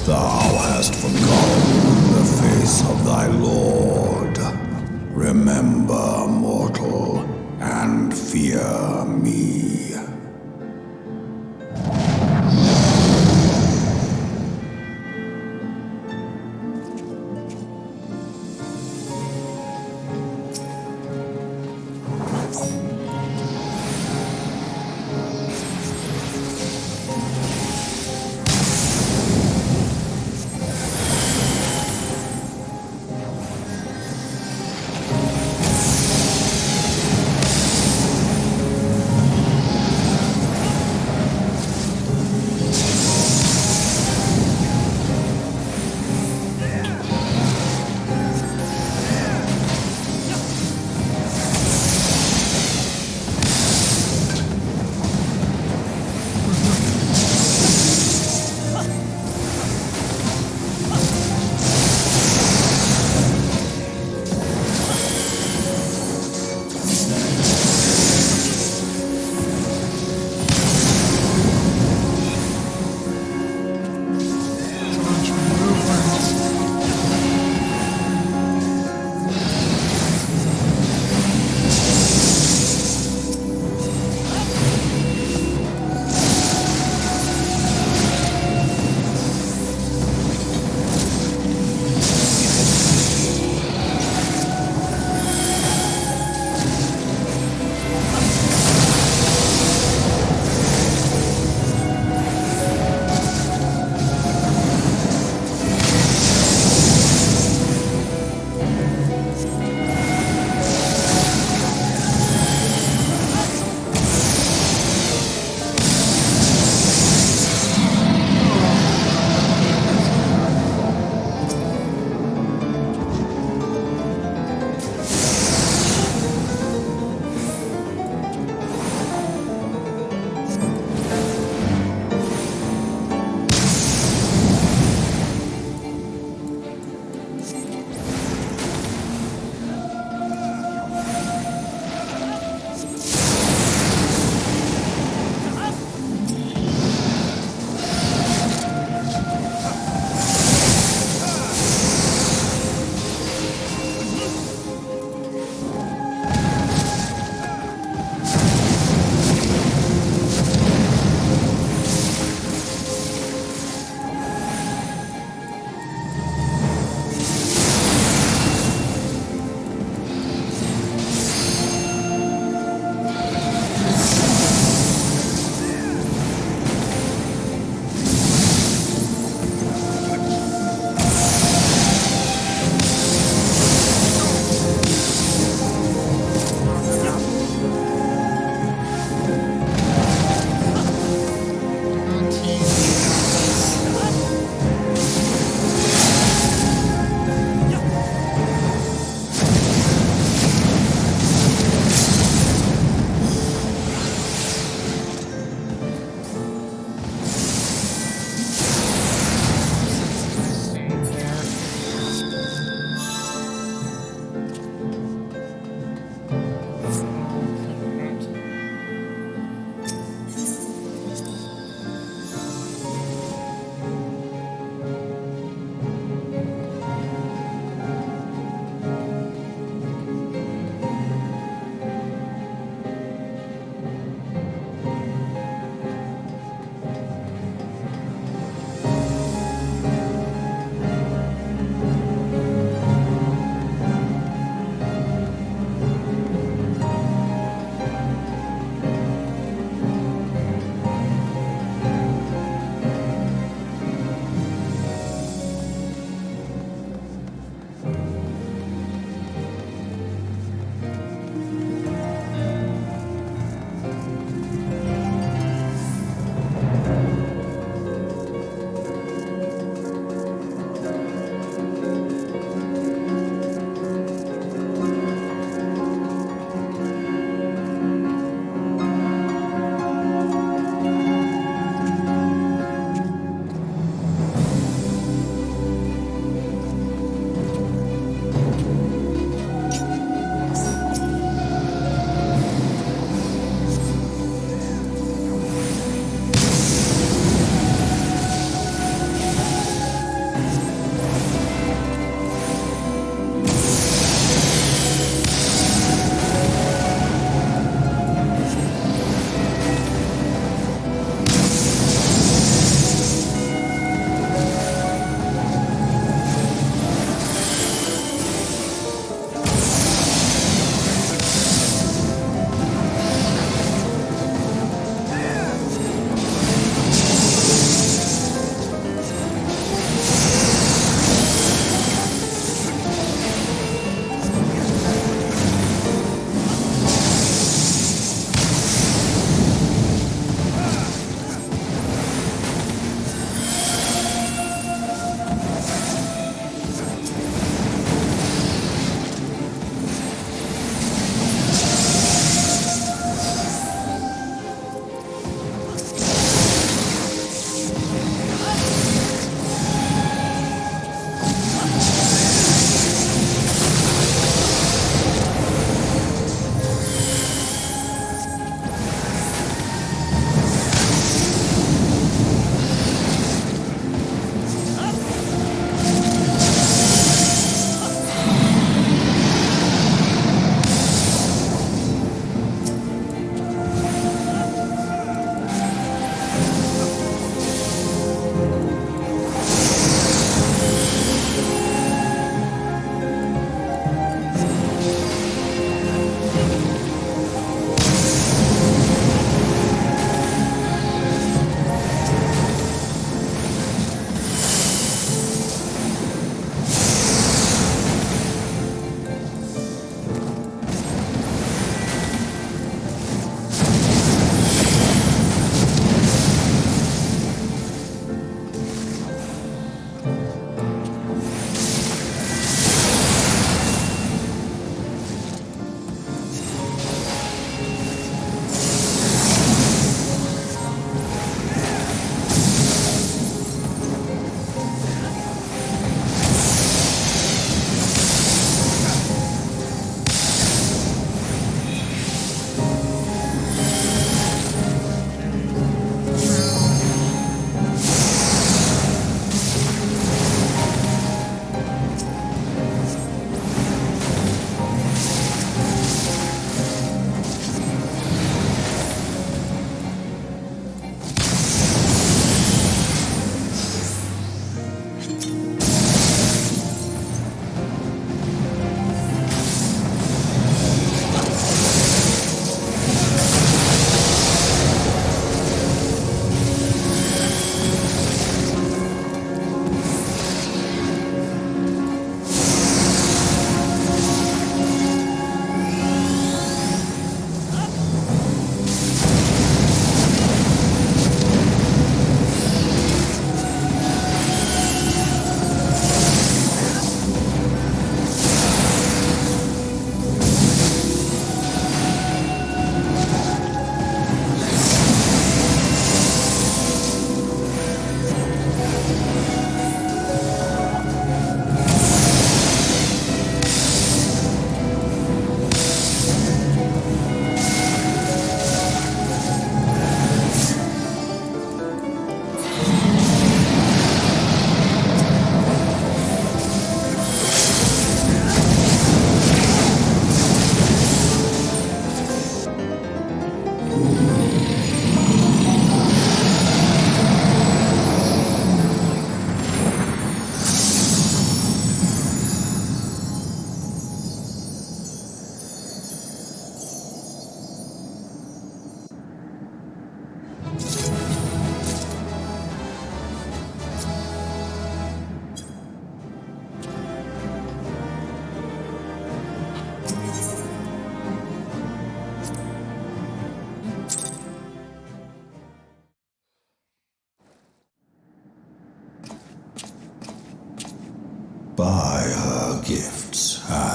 F: Thou hast forgotten the face of thy Lord. Remember, mortal, and fear me.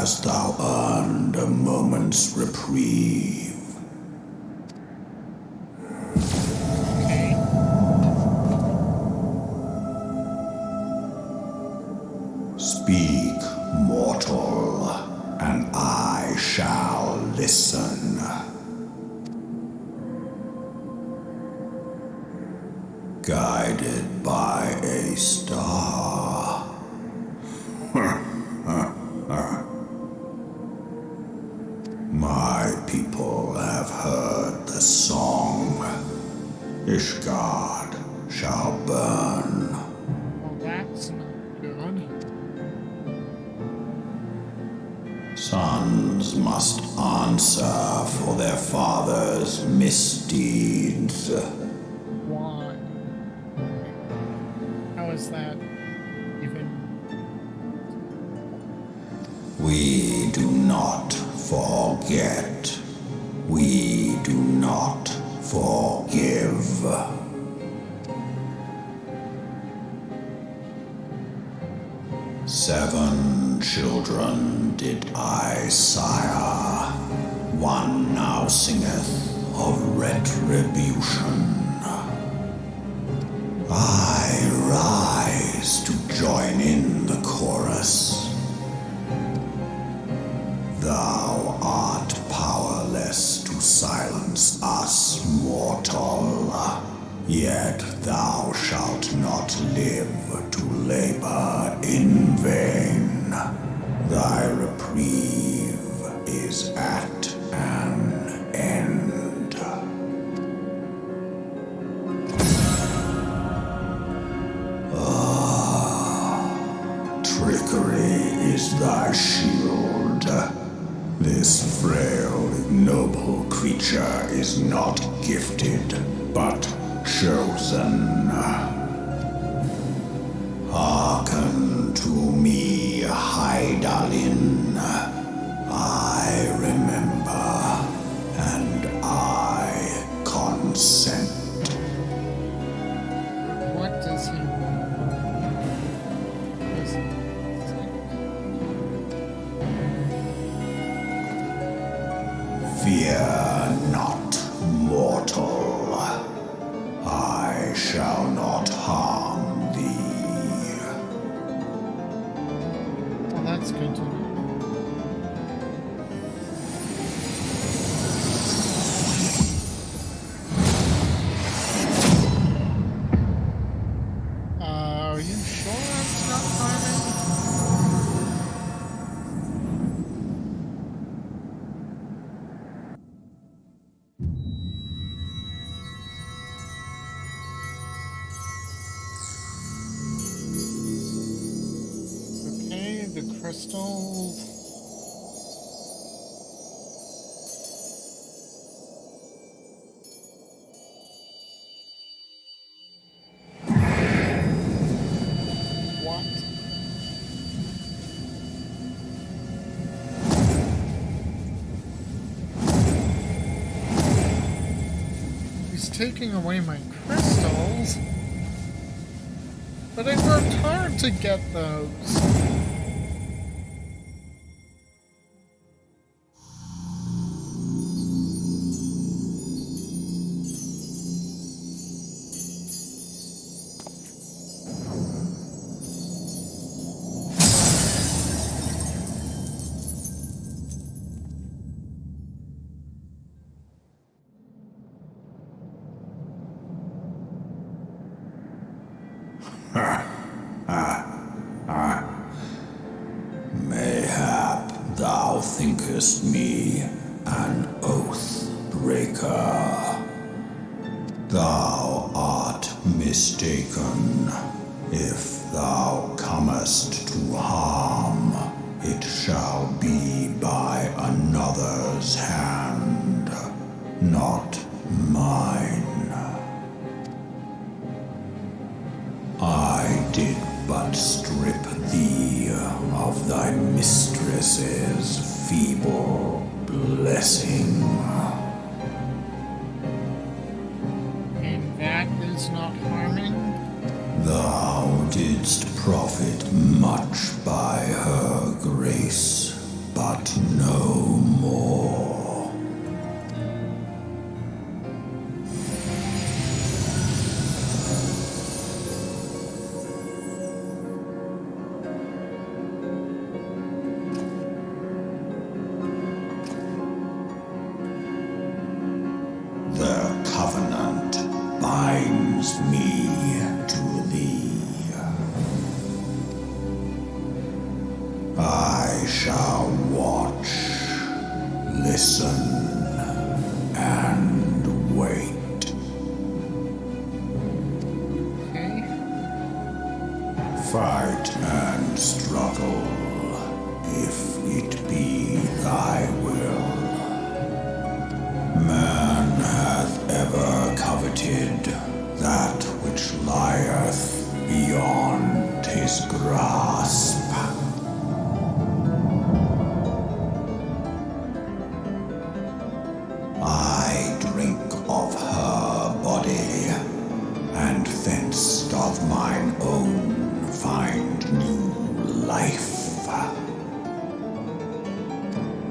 F: hast thou earned a moment's reprieve.
A: Okay.
F: Speak, mortal, and I shall listen. Guided by a star. My people have heard the song. Ishgard shall burn.
A: Well, that's not good.
F: Sons must answer for their father's misdeeds.
A: Why? How is that even?
F: We do not forget. We do not forgive. Seven children did I sire. One now singeth of retribution. I rise to join in the chorus. Thou art powerless to silence us, mortal. Yet thou shalt not live to labor in vain. Thy reprieve is at an end. Trickery is thy shield. This frail, ignoble creature is not gifted, but chosen. Hearken to me, Hydaelyn. I remember, and I consent.
A: What does he want?
F: Fear not, mortal. I shall not harm thee.
A: Well, that's good to know. Are you sure it's not harming? Okay, the crystals. What? He's taking away my crystals. But I worked hard to get those.
F: Mayhap thou thinkest me an oath breaker. Thou art mistaken. If thou comest to harm, it shall be by another's hand, not mine. I did but strip thee of thy mistress's feeble blessing.
A: And that is not harming?
F: Thou didst profit much by her grace, but binds me to thee. I shall watch, listen, and wait.
A: Okay.
F: Fight and struggle, if it be thy will. Man hath ever coveted that which lieth beyond his grasp. I drink of her body, and thence doth mine own find new life.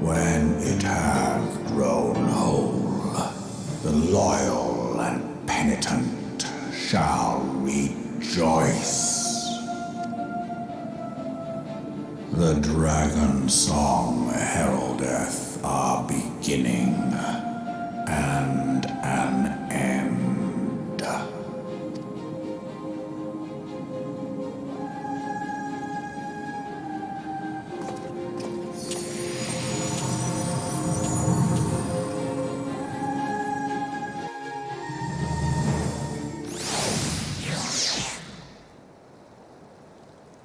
F: When it hath grown whole, the loyal and penitent shall rejoice. The dragon song heraldeth our beginning and an end.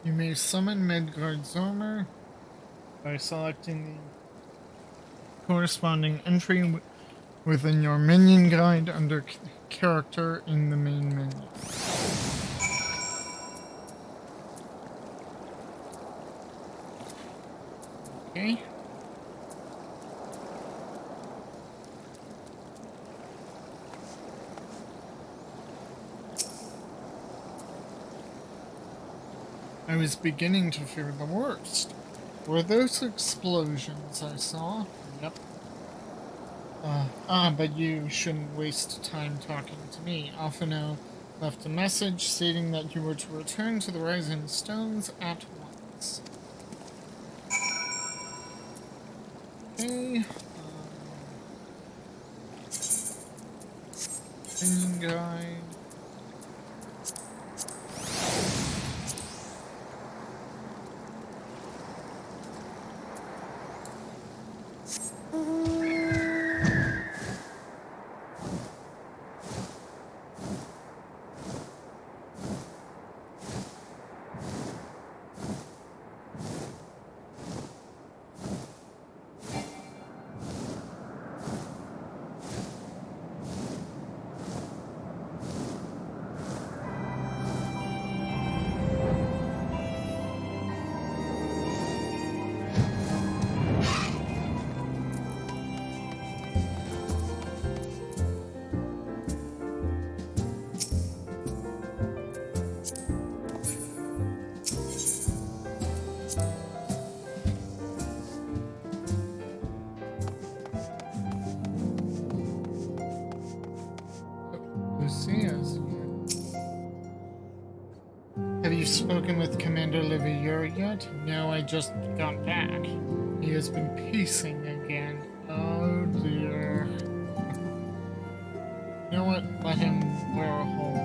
A: You may summon Midgardsormr by selecting the corresponding entry within your minion guide under character in the main menu. Okay. I was beginning to fear the worst. Were those explosions I saw? Yep. But you shouldn't waste time talking to me. Alphino left a message stating that you were to return to the Rising Stones at once. Okay. Minion guide. Have you spoken with Commander Livier yet? No, I just got back. He has been pacing again. Oh dear. You know what? Let him wear a hole.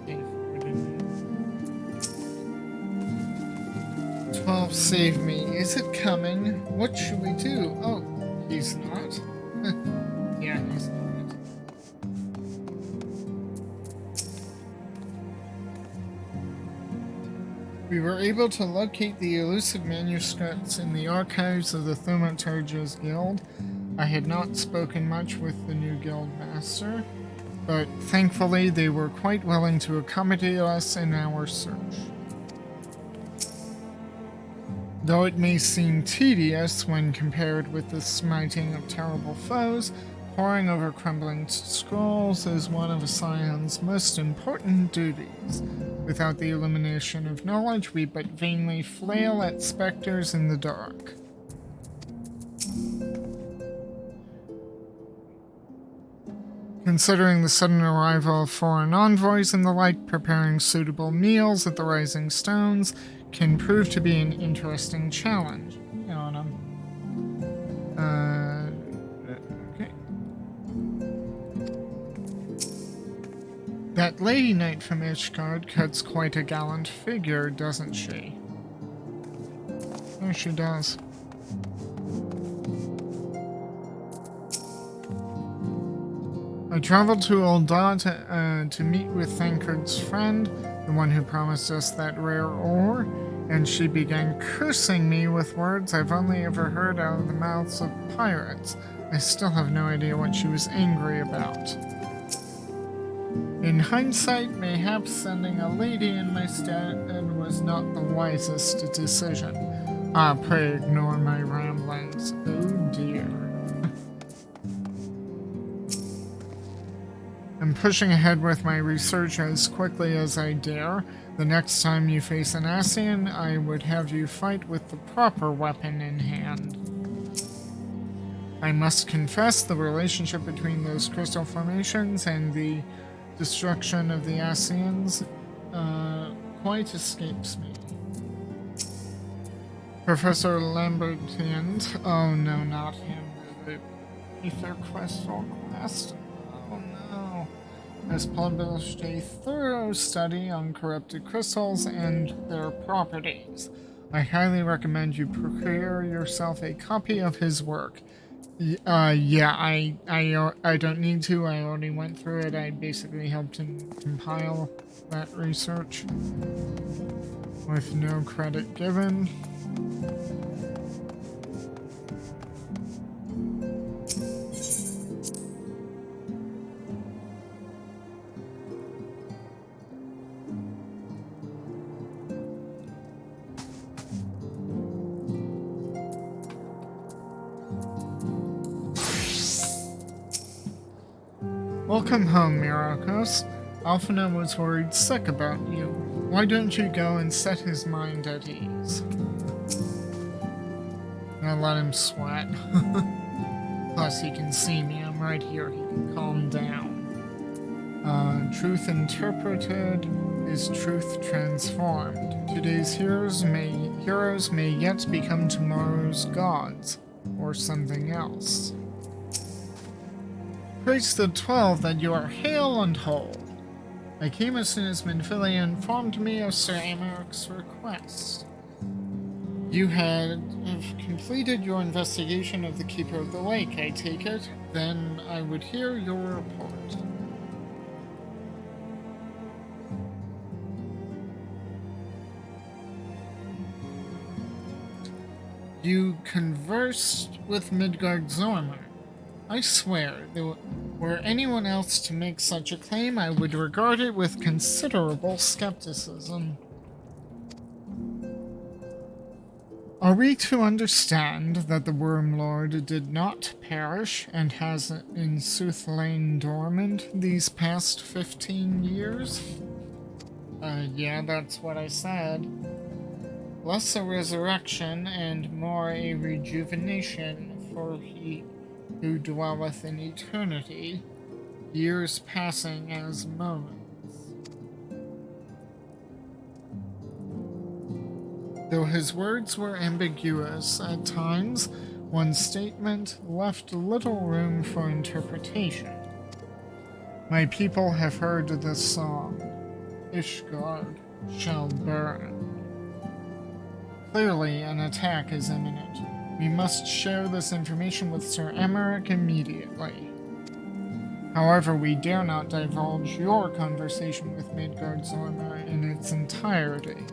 A: Pay for it in 12 save me. Is it coming? What should we do? Oh, he's not. Yeah, he's not. We were able to locate the elusive manuscripts in the archives of the Thaumaturges Guild. I had not spoken much with the new guild master, but thankfully they were quite willing to accommodate us in our search. Though it may seem tedious when compared with the smiting of terrible foes, poring over crumbling scrolls is one of a scion's most important duties. Without the illumination of knowledge, we but vainly flail at specters in the dark. Considering the sudden arrival of foreign envoys and the like, preparing suitable meals at the Rising Stones can prove to be an interesting challenge. Okay. That Lady Knight from Ishgard cuts quite a gallant figure, doesn't she? Oh, she does. I traveled to Ul'dah to meet with Thancred's friend, the one who promised us that rare ore, and she began cursing me with words I've only ever heard out of the mouths of pirates. I still have no idea what she was angry about. In hindsight, mayhaps sending a lady in my stead was not the wisest decision. Pray ignore my ramblings. Oh dear. I'm pushing ahead with my research as quickly as I dare. The next time you face an Ascian, I would have you fight with the proper weapon in hand. I must confess the relationship between those crystal formations and the destruction of the Ascians quite escapes me. Professor Lambertian, oh no, not him, the Ether Crystal Quest, oh no, has published a thorough study on corrupted crystals and their properties. I highly recommend you procure yourself a copy of his work. Yeah, I don't need to. I already went through it. I basically helped him compile that research with no credit given. Welcome home, Myrokos. Alphina was worried sick about you. Why don't you go and set his mind at ease? Now let him sweat. Plus he can see me, I'm right here, he can calm down. Truth interpreted is truth transformed. Today's heroes may yet become tomorrow's gods, or something else. Praise the 12 that you are hale and whole. I came as soon as Minfilia informed me of Sir Amaric's request. You have completed your investigation of the Keeper of the Lake, I take it? Then I would hear your report. You conversed with Midgard Zormer. I swear, were anyone else to make such a claim, I would regard it with considerable skepticism. Are we to understand that the Wormlord did not perish and has in sooth lain dormant these past 15 years? Yeah, that's what I said. Less a resurrection and more a rejuvenation, for he who dwelleth in eternity, years passing as moments. Though his words were ambiguous at times, one statement left little room for interpretation. My people have heard this song, Ishgard shall burn. Clearly, an attack is imminent. We must share this information with Sir Amaric immediately. However, we dare not divulge your conversation with Midgard Zormer in its entirety.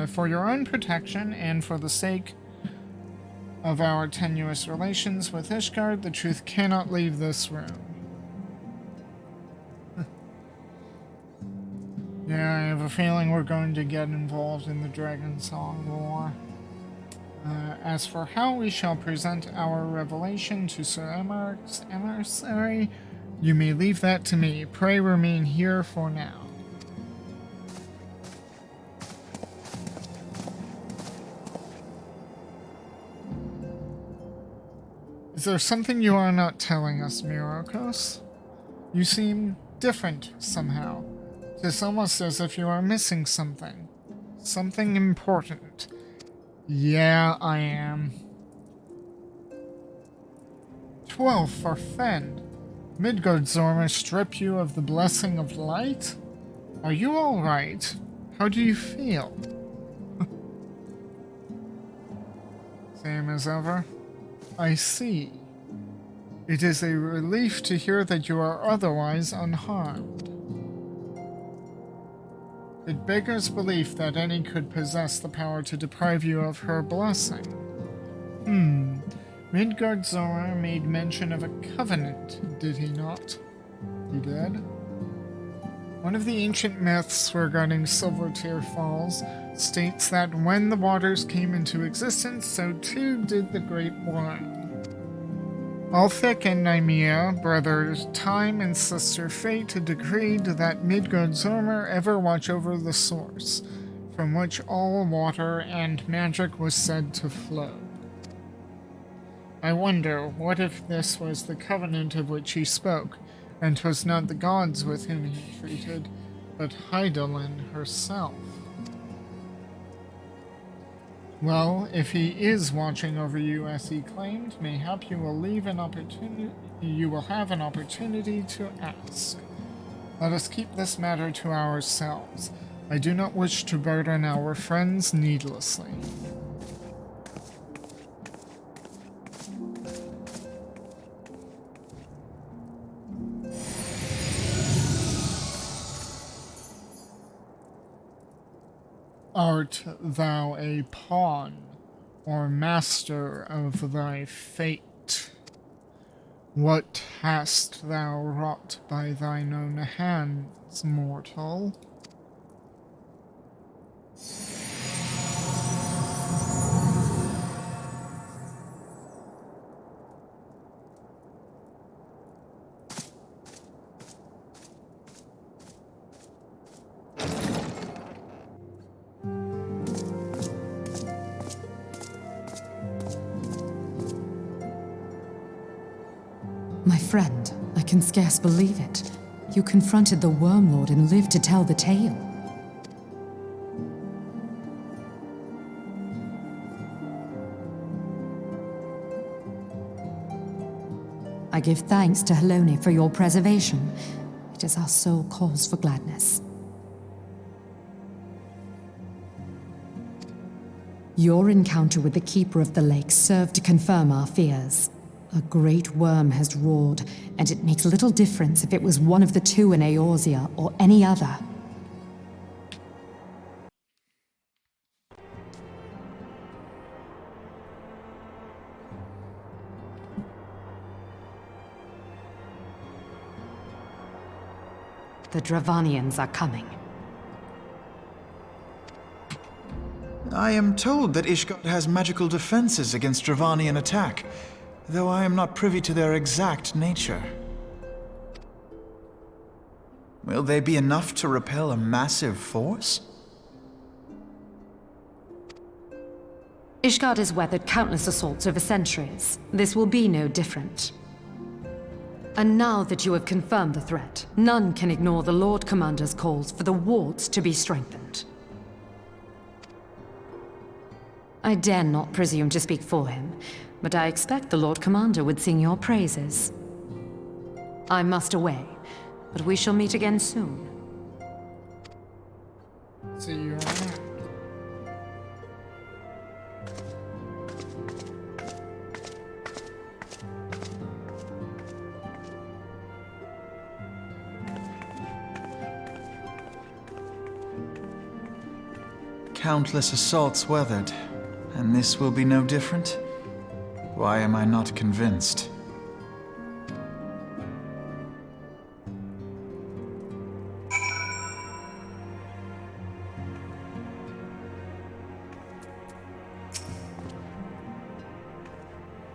A: For your own protection and for the sake of our tenuous relations with Ishgard, the truth cannot leave this room. Yeah, I have a feeling we're going to get involved in the Dragon Song War. As for how we shall present our revelation to Sir Amaric's emissary, you may leave that to me. Pray remain here for now. Is there something you are not telling us, Myrokos? You seem different somehow. It's almost as if you are missing something. Something important. Yeah, I am. 12 for Fend. Midgard-Zorma strip you of the blessing of light? Are you alright? How do you feel? Same as ever. I see. It is a relief to hear that you are otherwise unharmed. It beggars belief that any could possess the power to deprive you of her blessing. Midgard-Zorma made mention of a covenant, did he not? He did? One of the ancient myths regarding Silvertear Falls states that when the waters came into existence, so too did the Great Worm. Ulthik and Nymea, brothers Time and sister Fate, decreed that Midgard-Zorma ever watch over the source, from which all water and magic was said to flow. I wonder, what if this was the covenant of which he spoke, and 'twas not the gods with whom he treated, but Hydaelyn herself? Well, if he is watching over you as he claimed, mayhap you will have an opportunity to ask. Let us keep this matter to ourselves. I do not wish to burden our friends needlessly. Art thou a pawn, or master of thy fate? What hast thou wrought by thine own hands, mortal?
C: My friend, I can scarce believe it. You confronted the Wormlord and lived to tell the tale. I give thanks to Helone for your preservation. It is our sole cause for gladness. Your encounter with the Keeper of the Lake served to confirm our fears. A great worm has roared, and it makes little difference if it was one of the two in Eorzea or any other. The Dravanians are coming.
G: I am told that Ishgard has magical defenses against Dravanian attack, though I am not privy to their exact nature. Will they be enough to repel a massive force?
C: Ishgard has weathered countless assaults over centuries. This will be no different. And now that you have confirmed the threat, none can ignore the Lord Commander's calls for the wards to be strengthened. I dare not presume to speak for him, but I expect the Lord Commander would sing your praises. I must away, but we shall meet again soon.
A: See you around.
G: Countless assaults weathered, and this will be no different? Why am I not convinced?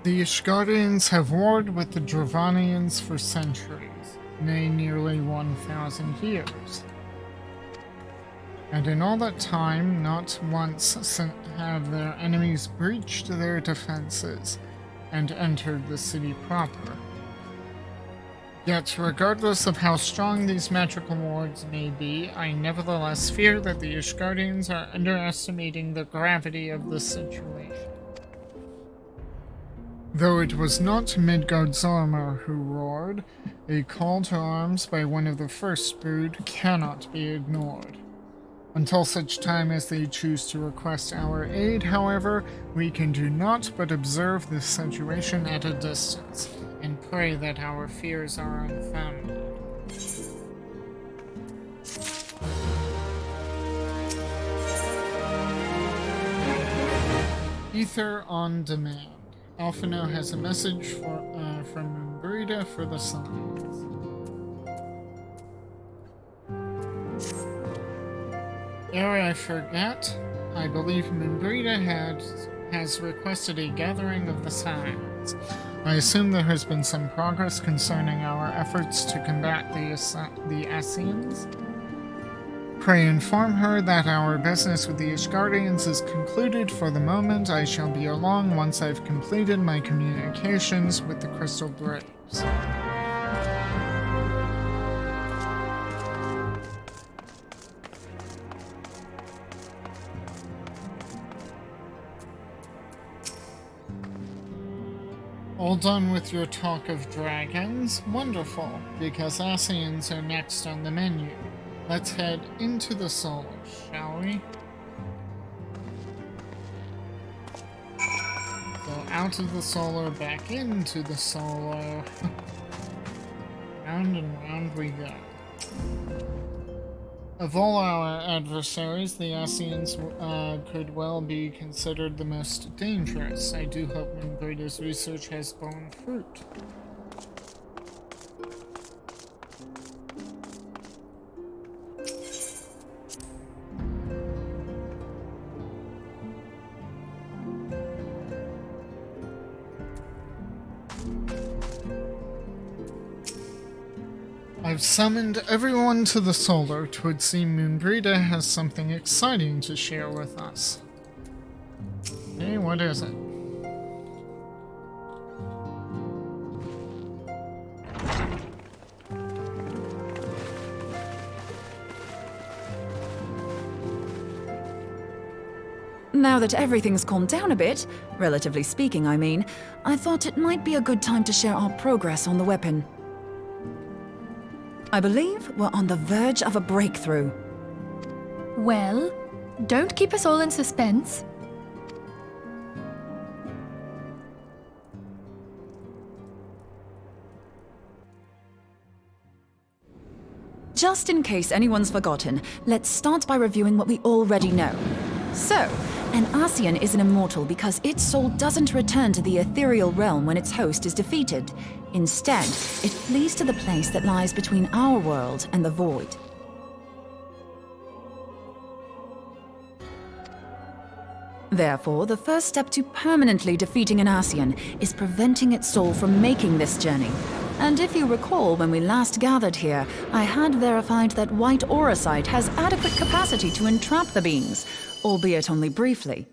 A: The Ishgardians have warred with the Dravanians for centuries, nay, nearly 1,000 years. And in all that time, not once have their enemies breached their defenses and entered the city proper. Yet, regardless of how strong these magical wards may be, I nevertheless fear that the Ishgardians are underestimating the gravity of the situation. Though it was not Midgard-Zormr who roared, a call to arms by one of the first brood cannot be ignored. Until such time as they choose to request our aid, however, we can do naught but observe this situation at a distance, and pray that our fears are unfounded. Ether on demand. Alphino has a message from Myrokos for the signs. Ere I forget, I believe Myrokos has requested a gathering of the signs. I assume there has been some progress concerning our efforts to combat the Ascians. Pray inform her that our business with the Ishgardians is concluded for the moment. I shall be along once I've completed my communications with the Crystal Braves. All done with your talk of dragons? Wonderful, because Ascians are next on the menu. Let's head into the solar, shall we? So out of the solar, back into the solar. Round and round we go. Of all our adversaries, the Ascians could well be considered the most dangerous. I do hope Myrokos' research has borne fruit. I've summoned everyone to the solar. 'Twould seem Myrokos has something exciting to share with us. Hey, what is it?
D: Now that everything's calmed down a bit, relatively speaking, I mean, I thought it might be a good time to share our progress on the weapon. I believe we're on the verge of a breakthrough.
B: Well, don't keep us all in suspense.
D: Just in case anyone's forgotten, let's start by reviewing what we already know. So, an Ascian is an immortal because its soul doesn't return to the ethereal realm when its host is defeated. Instead, it flees to the place that lies between our world and the void. Therefore, the first step to permanently defeating an Ascian is preventing its soul from making this journey. And if you recall, when we last gathered here, I had verified that white auracite has adequate capacity to entrap the beings, albeit only briefly.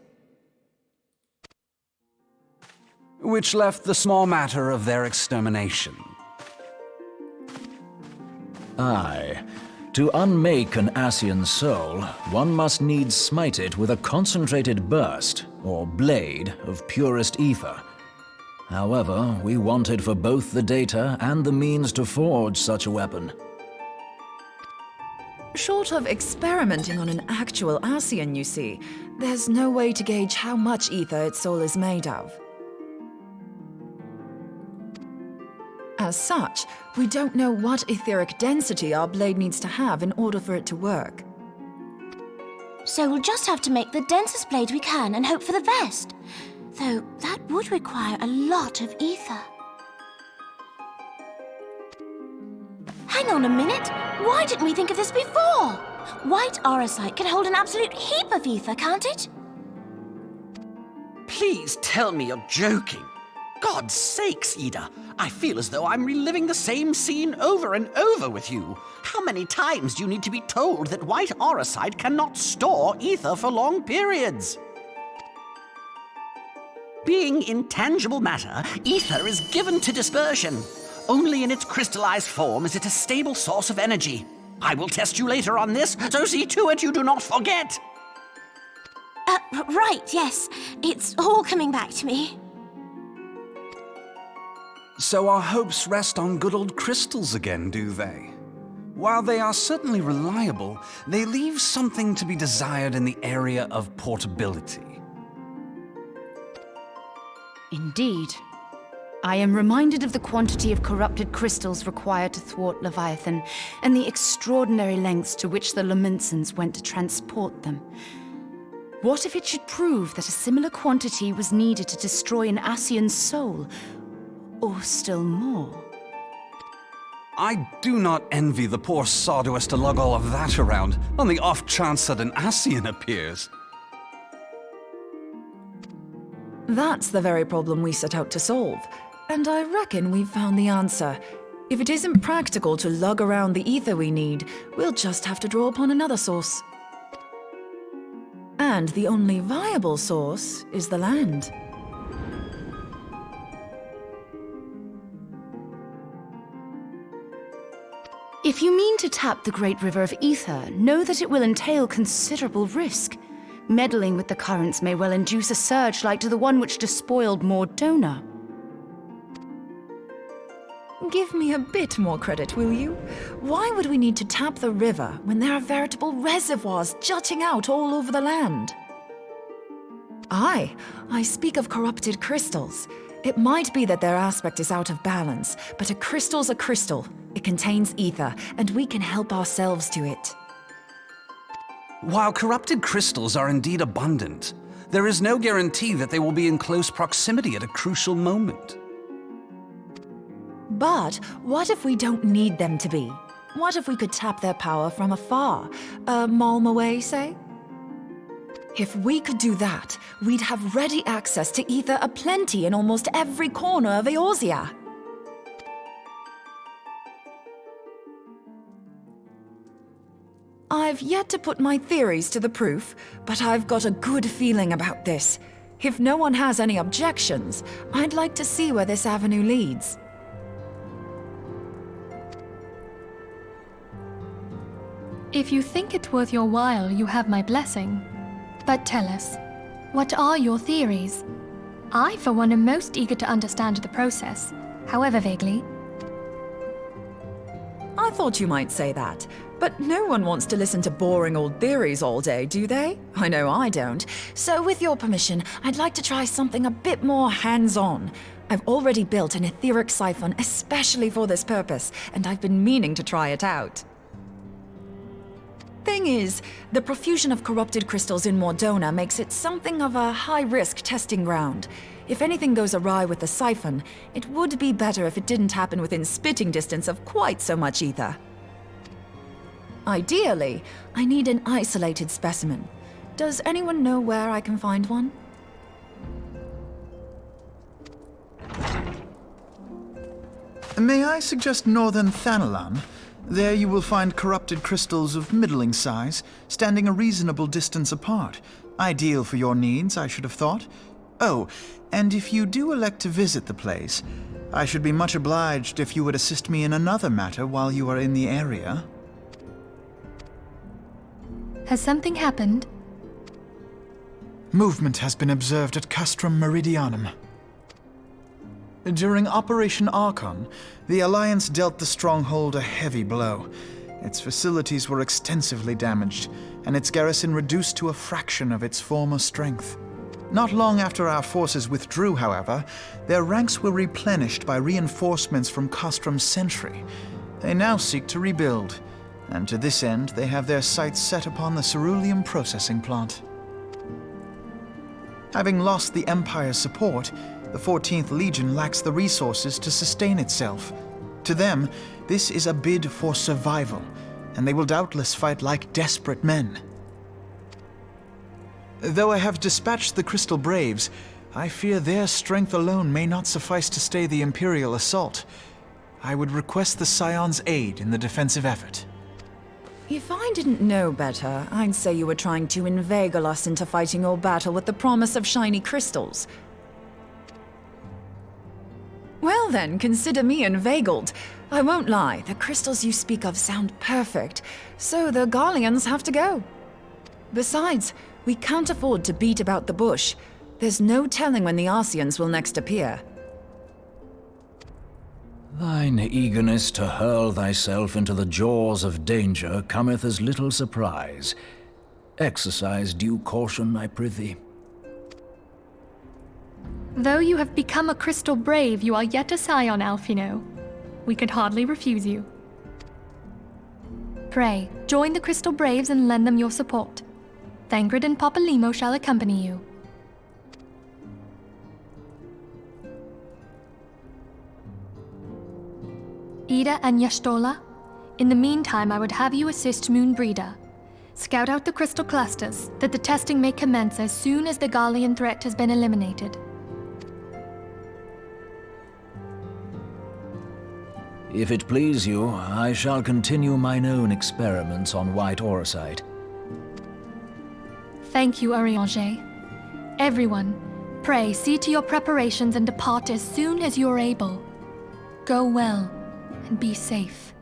H: Which left the small matter of their extermination.
E: Aye. To unmake an Ascian soul, one must needs smite it with a concentrated burst, or blade, of purest ether. However, we wanted for both the data and the means to forge such a weapon.
D: Short of experimenting on an actual Ascian, you see, there's no way to gauge how much ether its soul is made of. As such, we don't know what etheric density our blade needs to have in order for it to work.
I: So we'll just have to make the densest blade we can and hope for the best. Though that would require a lot of ether. Hang on a minute! Why didn't we think of this before? White auracite can hold an absolute heap of ether, can't it?
J: Please tell me you're joking. God's sakes, Ida. I feel as though I'm reliving the same scene over and over with you. How many times do you need to be told that white auracite cannot store ether for long periods? Being intangible matter, ether is given to dispersion. Only in its crystallized form is it a stable source of energy. I will test you later on this, so see to it you do not forget.
I: Right, yes. It's all coming back to me.
H: So our hopes rest on good old crystals again, do they? While they are certainly reliable, they leave something to be desired in the area of portability.
K: Indeed. I am reminded of the quantity of corrupted crystals required to thwart Leviathan, and the extraordinary lengths to which the Lamentsons went to transport them. What if it should prove that a similar quantity was needed to destroy an Ascian's soul? Or still more?
H: I do not envy the poor sod who has to lug all of that around, on the off chance that an Ascian appears.
D: That's the very problem we set out to solve. And I reckon we've found the answer. If it isn't practical to lug around the ether we need, we'll just have to draw upon another source. And the only viable source is the land.
K: If you mean to tap the Great River of Ether, know that it will entail considerable risk. Meddling with the currents may well induce a surge like to the one which despoiled Mordona.
D: Give me a bit more credit, will you? Why would we need to tap the river when there are veritable reservoirs jutting out all over the land? I speak of corrupted crystals. It might be that their aspect is out of balance, but a crystal's a crystal. It contains ether, and we can help ourselves to it.
H: While corrupted crystals are indeed abundant, there is no guarantee that they will be in close proximity at a crucial moment.
D: But what if we don't need them to be? What if we could tap their power from afar? A malm away, say? If we could do that, we'd have ready access to ether aplenty in almost every corner of Eorzea. I've yet to put my theories to the proof, but I've got a good feeling about this. If no one has any objections, I'd like to see where this avenue leads.
B: If you think it worth your while, you have my blessing. But tell us, what are your theories? I, for one, am most eager to understand the process, however vaguely.
D: I thought you might say that, but no one wants to listen to boring old theories all day, do they? I know I don't. So with your permission, I'd like to try something a bit more hands-on. I've already built an etheric siphon especially for this purpose, and I've been meaning to try it out. Thing is, the profusion of corrupted crystals in Mordona makes it something of a high-risk testing ground. If anything goes awry with the siphon, it would be better if it didn't happen within spitting distance of quite so much ether. Ideally, I need an isolated specimen. Does anyone know where I can find one?
G: May I suggest northern Thanalan? There you will find corrupted crystals of middling size, standing a reasonable distance apart. Ideal for your needs, I should have thought. Oh, and if you do elect to visit the place, I should be much obliged if you would assist me in another matter while you are in the area.
B: Has something happened?
G: Movement has been observed at Castrum Meridianum. During Operation Archon, the Alliance dealt the stronghold a heavy blow. Its facilities were extensively damaged, and its garrison reduced to a fraction of its former strength. Not long after our forces withdrew, however, their ranks were replenished by reinforcements from Castrum's sentry. They now seek to rebuild, and to this end they have their sights set upon the ceruleum processing plant. Having lost the Empire's support, the 14th Legion lacks the resources to sustain itself. To them, this is a bid for survival, and they will doubtless fight like desperate men. Though I have dispatched the Crystal Braves, I fear their strength alone may not suffice to stay the Imperial assault. I would request the Scion's aid in the defensive effort.
D: If I didn't know better, I'd say you were trying to inveigle us into fighting your battle with the promise of shiny crystals. Well then, consider me inveigled. I won't lie, the crystals you speak of sound perfect, so the Garleans have to go. Besides, we can't afford to beat about the bush. There's no telling when the Ascians will next appear.
E: Thine eagerness to hurl thyself into the jaws of danger cometh as little surprise. Exercise due caution, I prithee.
B: Though you have become a crystal brave, you are yet a scion, Alphino. We could hardly refuse you. Pray, join the Crystal Braves and lend them your support. Thangrid and Papalymo shall accompany you. Ida and Yashtola, in the meantime I would have you assist Moonbreeder. Scout out the crystal clusters, that the testing may commence as soon as the Garlean threat has been eliminated.
E: If it please you, I shall continue mine own experiments on white aurosite.
B: Thank you, Arianger. Everyone, pray see to your preparations and depart as soon as you are able. Go well, and be safe.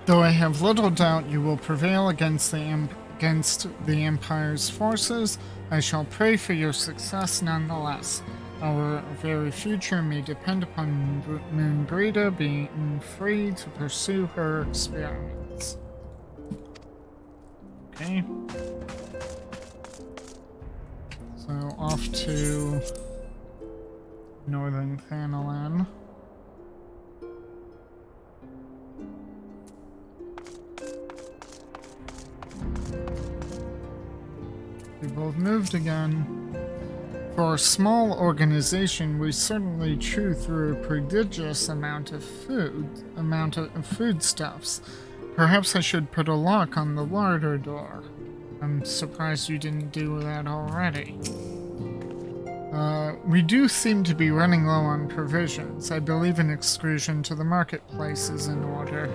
A: Though I have little doubt you will prevail against the Empire's forces, I shall pray for your success nonetheless. Our very future may depend upon Moonbreeder being free to pursue her experiments. Okay. So off to Northern Thanalan. We both moved again. For a small organization, we certainly chew through a prodigious amount of foodstuffs. Perhaps I should put a lock on the larder door. I'm surprised you didn't do that already. We do seem to be running low on provisions. I believe an excursion to the marketplace is in order.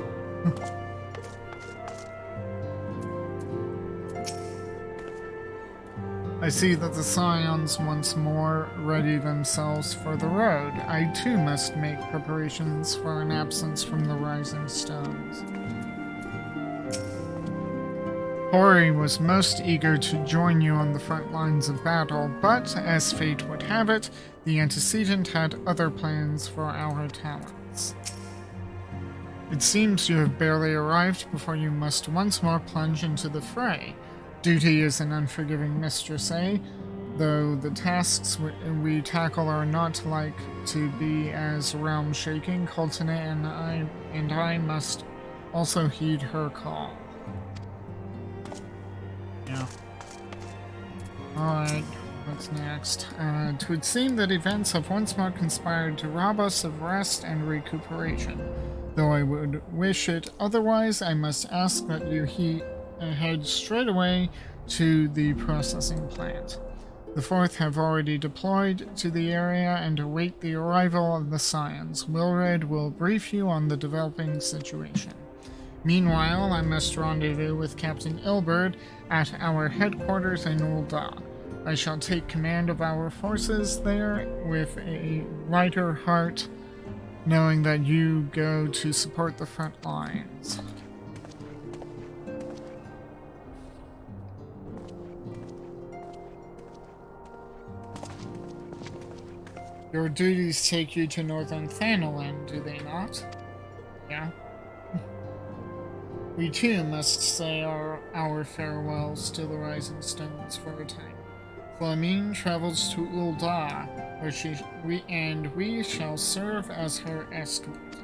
A: I see that the Scions once more ready themselves for the road. I too must make preparations for an absence from the Rising Stones. Hori was most eager to join you on the front lines of battle, but as fate would have it, the antecedent had other plans for our talents. It seems you have barely arrived before you must once more plunge into the fray. Duty is an unforgiving mistress, eh? Though the tasks we tackle are not like to be as realm-shaking, Coltana and I must also heed her call. Yeah. Alright, what's next? It would seem that events have once more conspired to rob us of rest and recuperation. Though I would wish it otherwise, I must ask that you head straight away to the processing plant. The Fourth have already deployed to the area and await the arrival of the Scions. Wilred will brief you on the developing situation. Meanwhile, I must rendezvous with Captain Ilberd at our headquarters in Ul'dah. I shall take command of our forces there with a lighter heart, knowing that you go to support the front lines. Your duties take you to Northern Thanalan, do they not? Yeah. We too must say our farewells to the Rising Stones for a time. Flamine travels to Ul'dah, where we shall serve as her escort.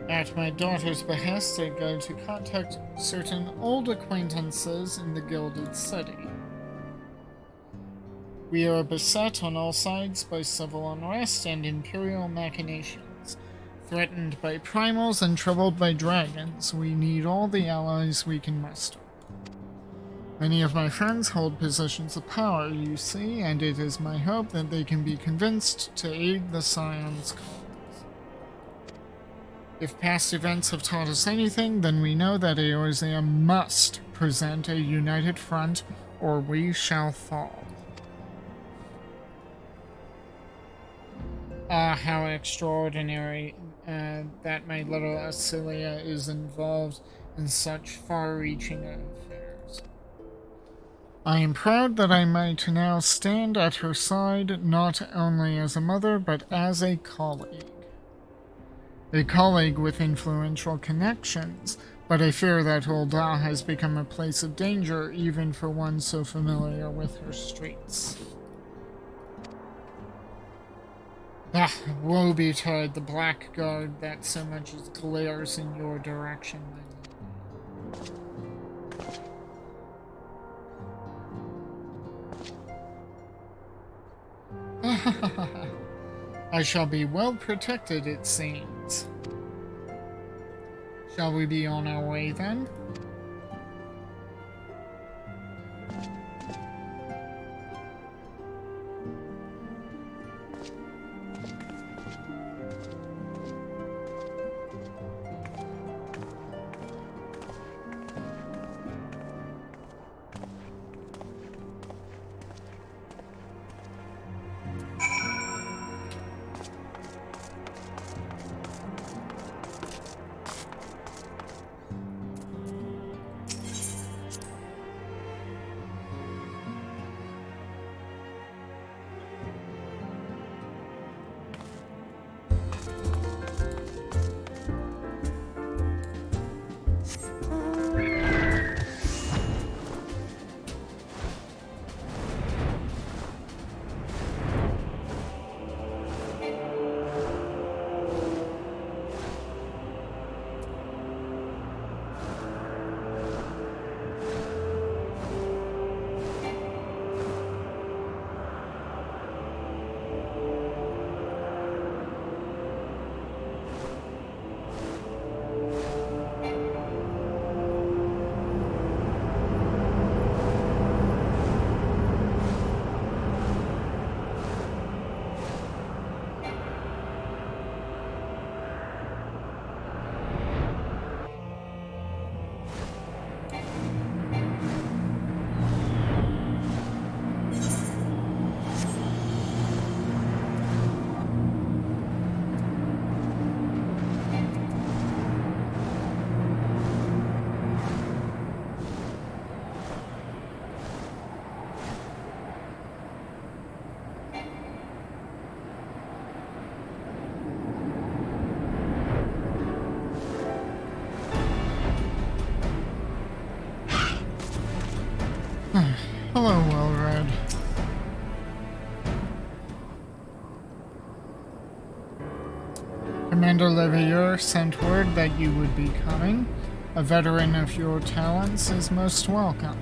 A: At my daughter's behest, I go to contact certain old acquaintances in the Gilded City. We are beset on all sides by civil unrest and imperial machinations. Threatened by primals and troubled by dragons, we need all the allies we can muster. Many of my friends hold positions of power, you see, and it is my hope that they can be convinced to aid the Scion's cause. If past events have taught us anything, then we know that Eorzea must present a united front, or we shall fall. how extraordinary that my little Acilia is involved in such far-reaching affairs. I am proud that I might now stand at her side, not only as a mother, but as a colleague. A colleague with influential connections, but I fear that Ul'dah has become a place of danger even for one so familiar with her streets. Ah, woe betide the blackguard that so much as glares in your direction, my lord. I shall be well protected, it seems. Shall we be on our way then? Hello, Well-Read. Commander Leveilleur sent word that you would be coming. A veteran of your talents is most welcome.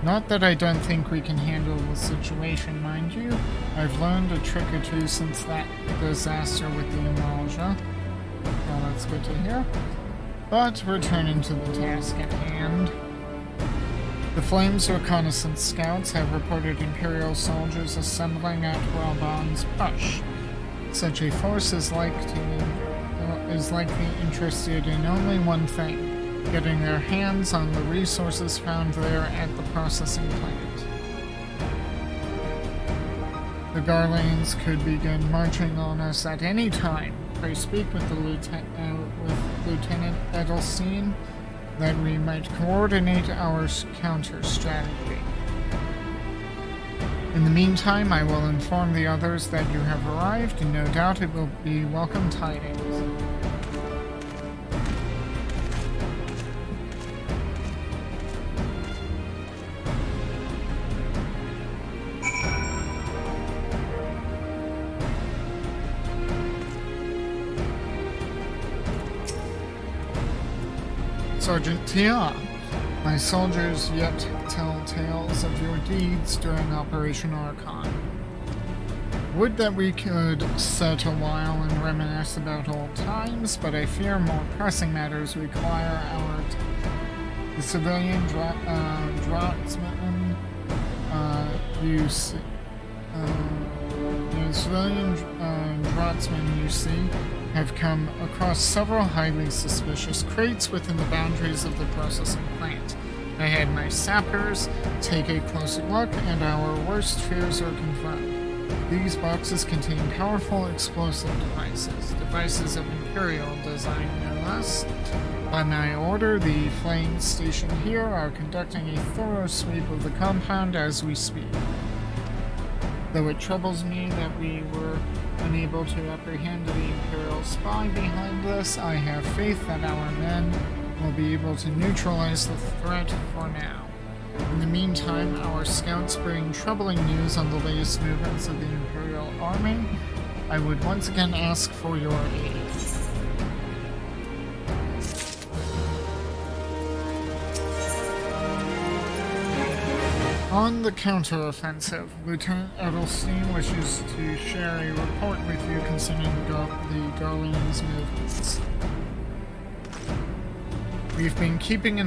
A: Not that I don't think we can handle the situation, mind you. I've learned a trick or two since that disaster with the Emalja. Well, that's good to hear. But returning to the task at hand. The Flame's reconnaissance scouts have reported Imperial soldiers assembling at Ralban's Bush. Such a force is likely interested in only one thing, getting their hands on the resources found there at the processing plant. The Garleans could begin marching on us at any time. Pray speak with Lieutenant Edelstein that we might coordinate our counter strategy. In the meantime, I will inform the others that you have arrived, and no doubt it will be welcome tidings. Sergeant Tia, my soldiers yet tell tales of your deeds during Operation Archon. Would that we could sit a while and reminisce about old times, but I fear more pressing matters require our attention. The civilian draftsmen you see have come across several highly suspicious crates within the boundaries of the processing plant. I had my sappers take a closer look, and our worst fears are confirmed. These boxes contain powerful explosive devices of Imperial design, no less. By my order, the flames stationed here are conducting a thorough sweep of the compound as we speak. Though it troubles me that we were unable to apprehend the Imperial spy behind this, I have faith that our men will be able to neutralize the threat for now. In the meantime, our scouts bring troubling news on the latest movements of the Imperial army. I would once again ask for your aid. On the counter-offensive, Lieutenant Edelstein wishes to share a report with you concerning the Garlean's movements. We've been keeping a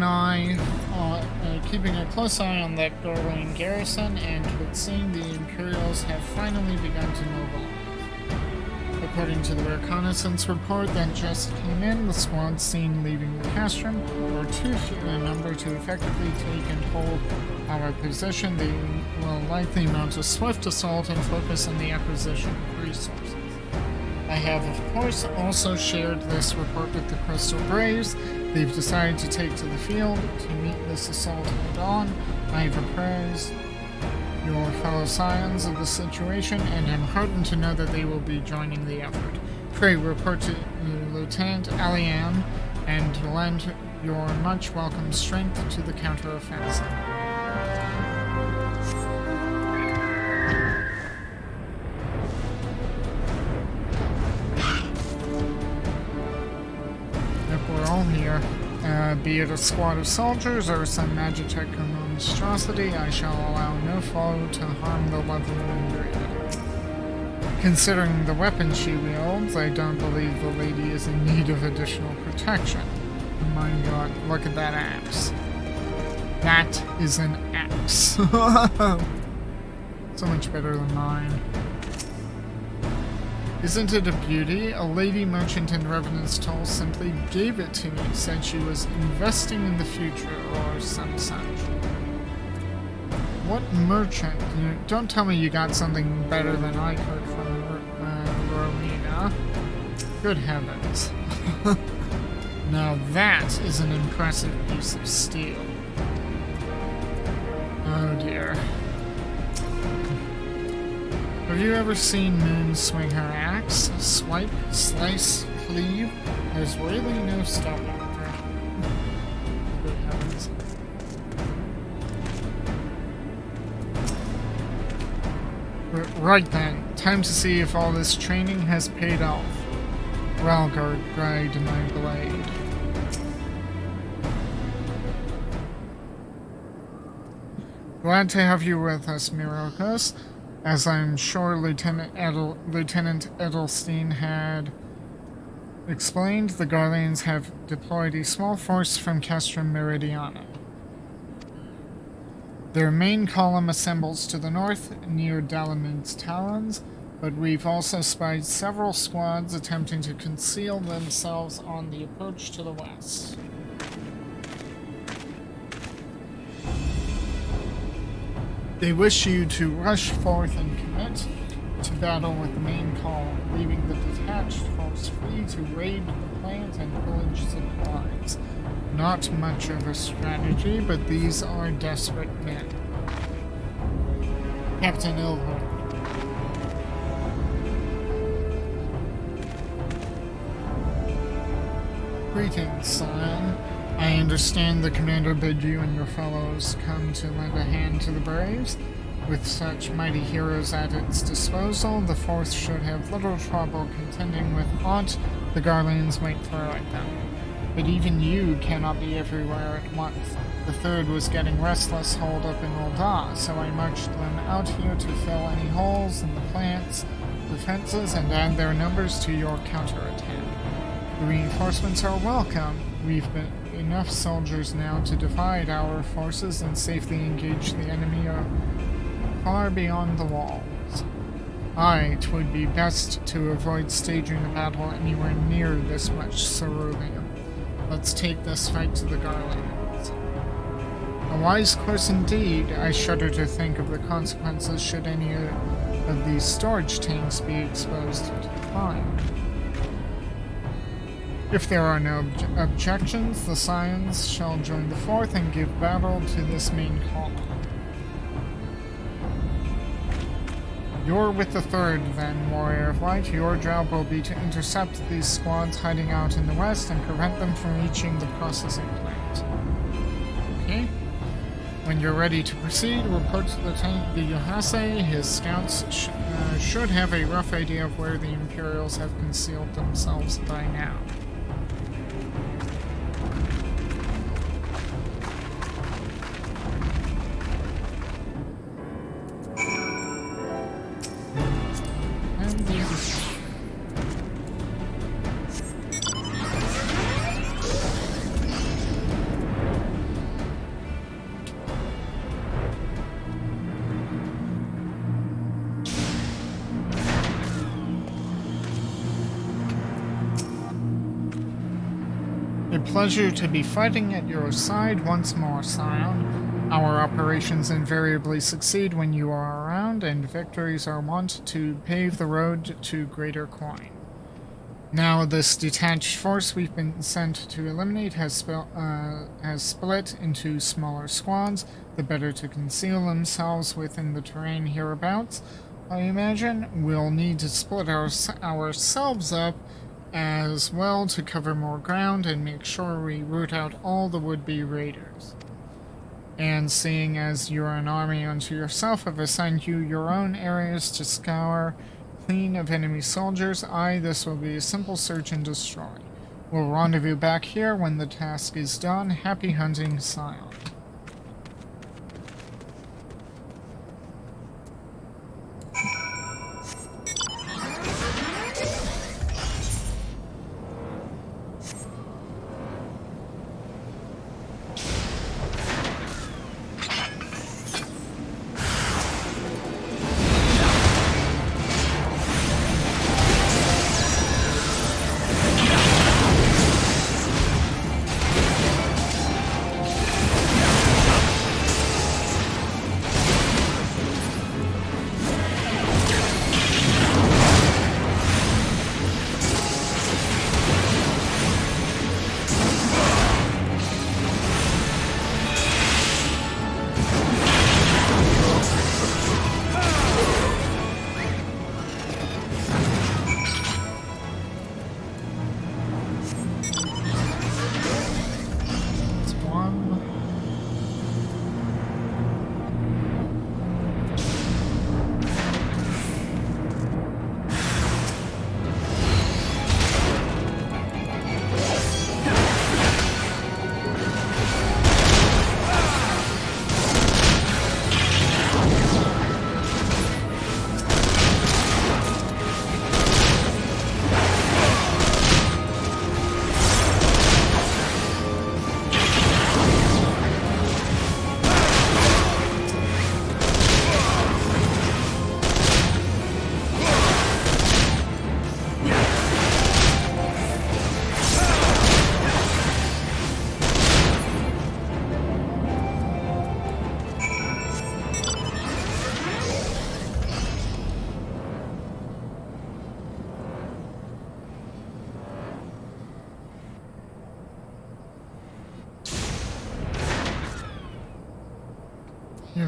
A: close eye on that Garlean garrison, and it would seem the Imperials have finally begun to mobilize. According to the reconnaissance report that just came in, the squads seen leaving the castrum are too few in number to effectively take and hold our position. They will likely mount a swift assault and focus on the acquisition of resources. I have, of course, also shared this report with the Crystal Braves. They've decided to take to the field to meet this assault head-on. I have appraised your fellow scions of the situation, and am heartened to know that they will be joining the effort. Pray report to Lieutenant Alian, and lend your much welcome strength to the counter-offensive. If we're all here, be it a squad of soldiers or some Magitech monstrosity, I shall allow no foe to harm the lovely Ingrid. Considering the weapon she wields, I don't believe the lady is in need of additional protection. My god, look at that axe. That is an axe. So much better than mine. Isn't it a beauty? A lady merchant in Revenant's Toll simply gave it to me, said she was investing in the future or some such. What merchant? Don't tell me you got something better than I could from Rowena. Good heavens. Now that is an impressive piece of steel. Oh dear. Have you ever seen Moon swing her axe? Swipe, slice, cleave? There's really no stopping her. Good heavens. Right then, time to see if all this training has paid off. Ralgard guide my blade. Glad to have you with us, Myrokos. As I'm sure Lieutenant Edelstein had explained, the Garleans have deployed a small force from Castrum Meridiana. Their main column assembles to the north, near Dalamid's Talons, but we've also spied several squads attempting to conceal themselves on the approach to the west. They wish you to rush forth and commit to battle with the main column, leaving the detached force free to raid the plant and pillage supplies. Not much of a strategy, but these are desperate men. Captain Ilhor. Greetings, scion. I understand the commander bid you and your fellows come to lend a hand to the Braves. With such mighty heroes at its disposal, the Fourth should have little trouble contending with aught the Garleans might throw at them. But even you cannot be everywhere at once. The Third was getting restless holed up in Ul'dah, so I marched them out here to fill any holes in the plant's defenses and add their numbers to your counterattack. The reinforcements are welcome. We've enough soldiers now to divide our forces and safely engage the enemy far beyond the walls. Aye, 'twould be best to avoid staging a battle anywhere near this much ceruleum. Let's take this fight to the Garleans. A wise course indeed. I shudder to think of the consequences should any of these storage tanks be exposed to fire. If there are no objections, the Scions shall join the 4th and give battle to this main column. You're with the 3rd, then, Warrior of Light. Your job will be to intercept these squads hiding out in the west and prevent them from reaching the processing plant. Okay? When you're ready to proceed, report to Lieutenant Viyahase. His scouts should have a rough idea of where the Imperials have concealed themselves by now. Pleasure to be fighting at your side once more, Scion. Our operations invariably succeed when you are around, and victories are wont to pave the road to greater coin. Now this detached force we've been sent to eliminate has split into smaller squads, the better to conceal themselves within the terrain hereabouts. I imagine we'll need to split ourselves up as well to cover more ground and make sure we root out all the would-be raiders. And seeing as you're an army unto yourself, I've assigned you your own areas to scour clean of enemy soldiers. This will be a simple search and destroy. We'll rendezvous back here when the task is done. Happy hunting, Scion.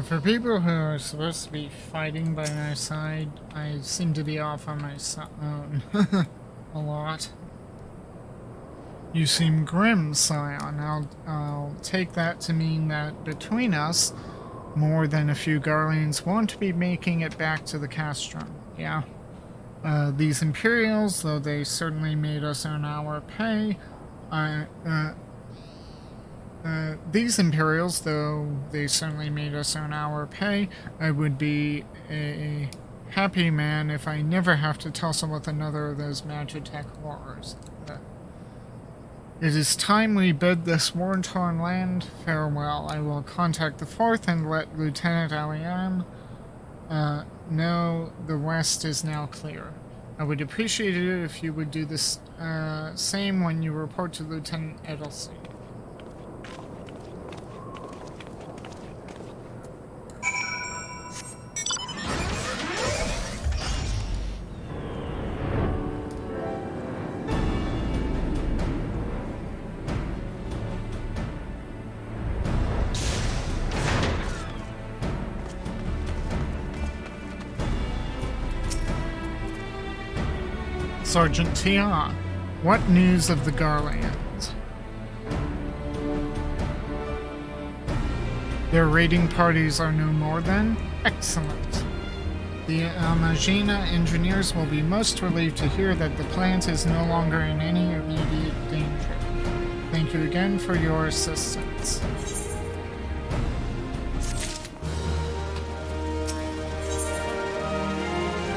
A: For people who are supposed to be fighting by my side, I seem to be off on my own a lot. You seem grim, Scion. I'll take that to mean that between us, more than a few Garleans won't be making it back to the castrum. Yeah. These Imperials, though they certainly made us earn our pay, these Imperials, though they certainly made us earn our pay, I would be a happy man if I never have to tussle with another of those Magitech horrors. It is time we bid this war-torn land farewell. I will contact the 4th and let Lieutenant Aliam know the west is now clear. I would appreciate it if you would do this same when you report to Lieutenant Edelstein. Sergeant Tia, what news of the Garlands? Their raiding parties are no more then? Excellent. The Amagina engineers will be most relieved to hear that the plant is no longer in any immediate danger. Thank you again for your assistance.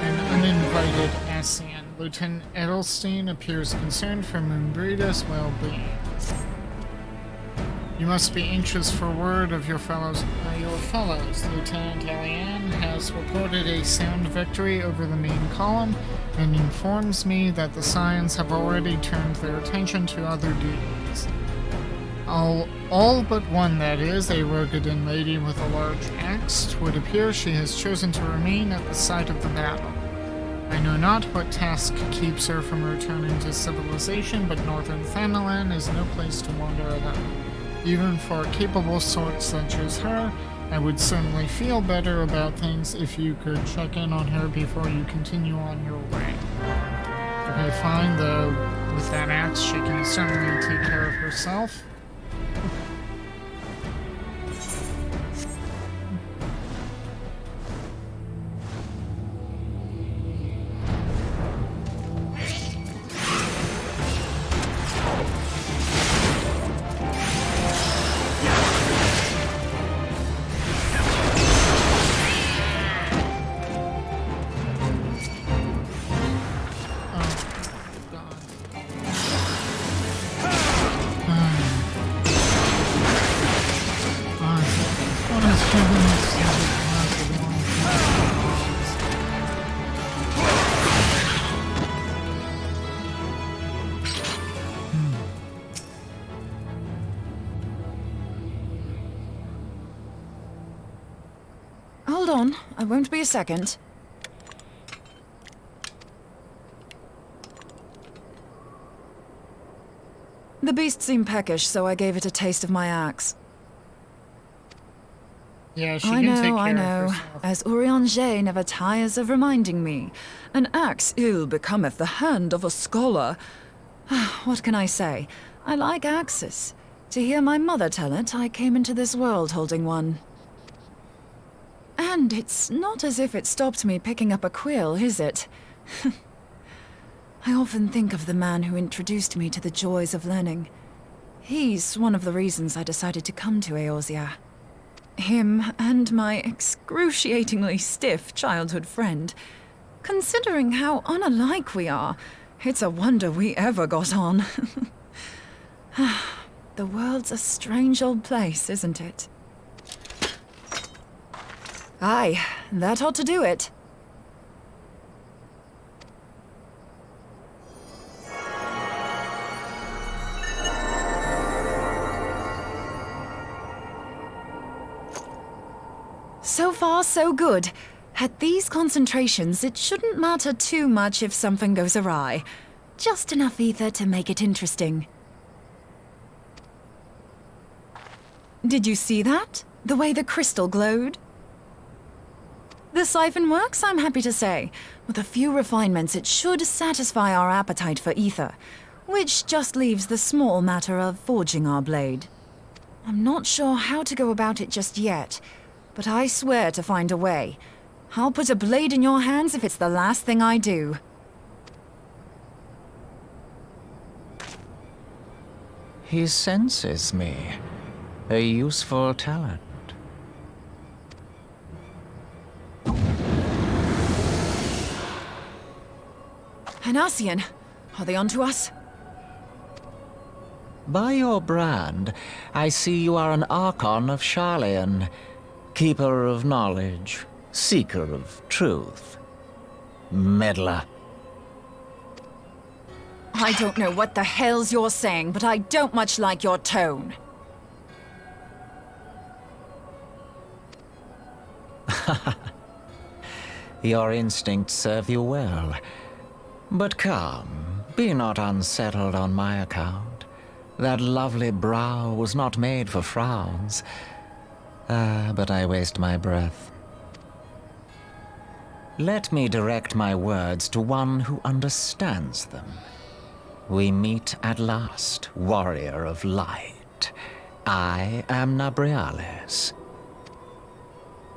A: An uninvited ASEAN. Lieutenant Edelstein appears concerned for Mumbrida's well-being. You must be anxious for word of your fellows. Lieutenant Eliane has reported a sound victory over the main column and informs me that the Scions have already turned their attention to other duties. All but one, that is, a Rogadin lady with a large axe. It would appear she has chosen to remain at the site of the battle. I know not what task keeps her from returning to civilization, but northern Thanalan is no place to wander alone. Even for a capable sort such as her, I would certainly feel better about things if you could check in on her before you continue on your way. Okay, fine, though with that axe she can certainly take care of herself.
D: Hold on, I won't be a second. The beast seemed peckish, so I gave it a taste of my axe.
A: Yeah, she can take care
D: I know.
A: of herself.
D: As Urianger never tires of reminding me. An axe ill becometh the hand of a scholar. What can I say? I like axes. To hear my mother tell it, I came into this world holding one. And it's not as if it stopped me picking up a quill, is it? I often think of the man who introduced me to the joys of learning. He's one of the reasons I decided to come to Eorzea. Him and my excruciatingly stiff childhood friend. Considering how unalike we are, it's a wonder we ever got on. The world's a strange old place, isn't it? Aye, that ought to do it. So far, so good. At these concentrations, it shouldn't matter too much if something goes awry. Just enough ether to make it interesting. Did you see that? The way the crystal glowed? The siphon works, I'm happy to say. With a few refinements, it should satisfy our appetite for ether, which just leaves the small matter of forging our blade. I'm not sure how to go about it just yet, but I swear to find a way. I'll put a blade in your hands if it's the last thing I do.
L: He senses me. A useful talent.
D: Anasian, are they onto us?
L: By your brand, I see you are an Archon of Sharlayan, keeper of knowledge, seeker of truth. Meddler.
D: I don't know what the hell's you're saying, but I don't much like your tone.
L: Your instincts serve you well. But come, be not unsettled on my account. That lovely brow was not made for frowns. But I waste my breath. Let me direct my words to one who understands them. We meet at last, warrior of light. I am Nabriales.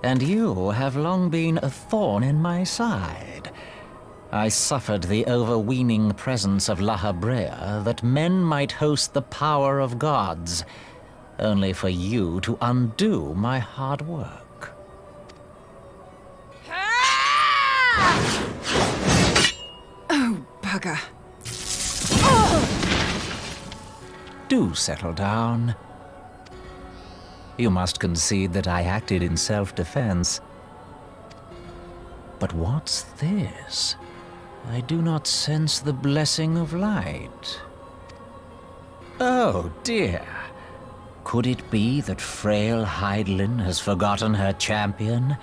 L: And you have long been a thorn in my side. I suffered the overweening presence of La Habrea that men might host the power of gods, only for you to undo my hard work.
D: Oh, bugger.
L: Do settle down. You must concede that I acted in self-defense. But what's this? I do not sense the blessing of light. Oh, dear. Could it be that frail Hydaelyn has forgotten her champion?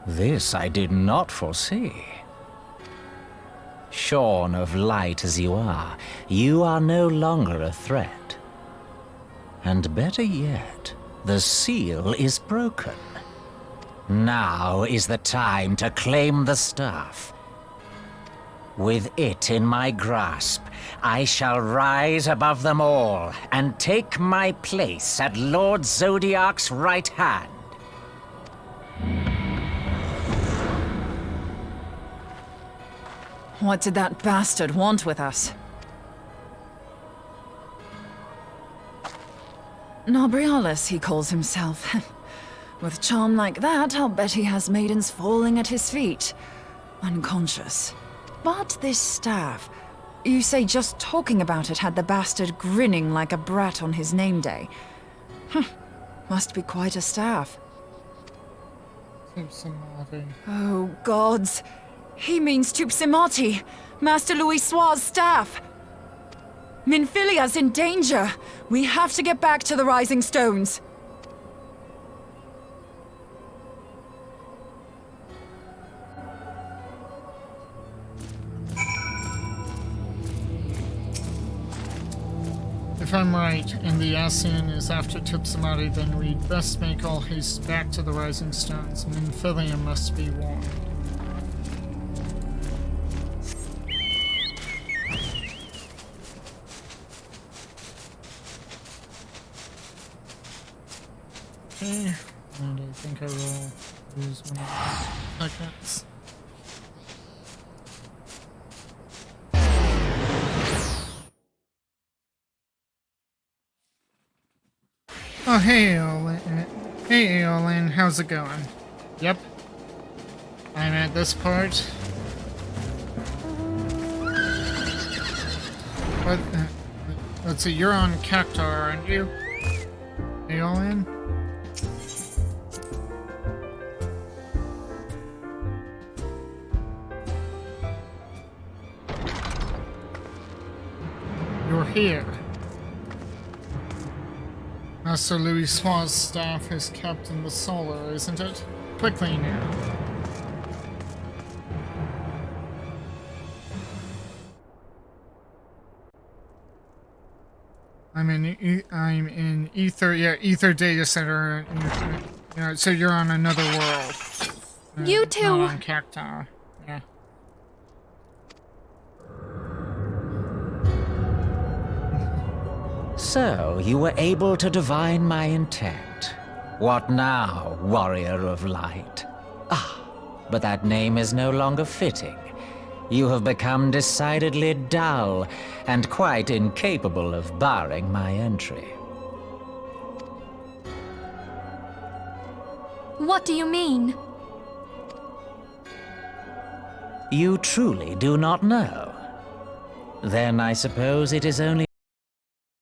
L: This I did not foresee. Shorn of light as you are no longer a threat. And better yet, the seal is broken. Now is the time to claim the staff. With it in my grasp, I shall rise above them all and take my place at Lord Zodiac's right hand.
D: What did that bastard want with us? Nabriales, he calls himself. With charm like that, I'll bet he has maidens falling at his feet. Unconscious. But this staff... You say just talking about it had the bastard grinning like a brat on his name day. Must be quite a staff. Oh, gods. He means Tupsimati, Master Louisoir's staff. Minfilia's in danger. We have to get back to the Rising Stones.
A: If I'm right, and the ASEAN is after Tupsimati, then we'd best make all haste back to the Rising Stones. Minfilia must be warned. Okay, and I think I will lose one of the seconds. Oh, hey, Eolin. Hey, Eolin, how's it going? Yep. I'm at this part. What? Let's see, you're on Cactar, aren't you? Eolin? You're here. Master Louisoir's staff is kept in the solar, isn't it? Quickly now. I'm in Ether, yeah, Ether Data Center. So you're on another world.
B: You two.
A: Not on Cactar. Yeah.
L: So, you were able to divine my intent. What now, warrior of light? Ah, but that name is no longer fitting. You have become decidedly dull, and quite incapable of barring my entry.
B: What do you mean?
L: You truly do not know? Then I suppose it is only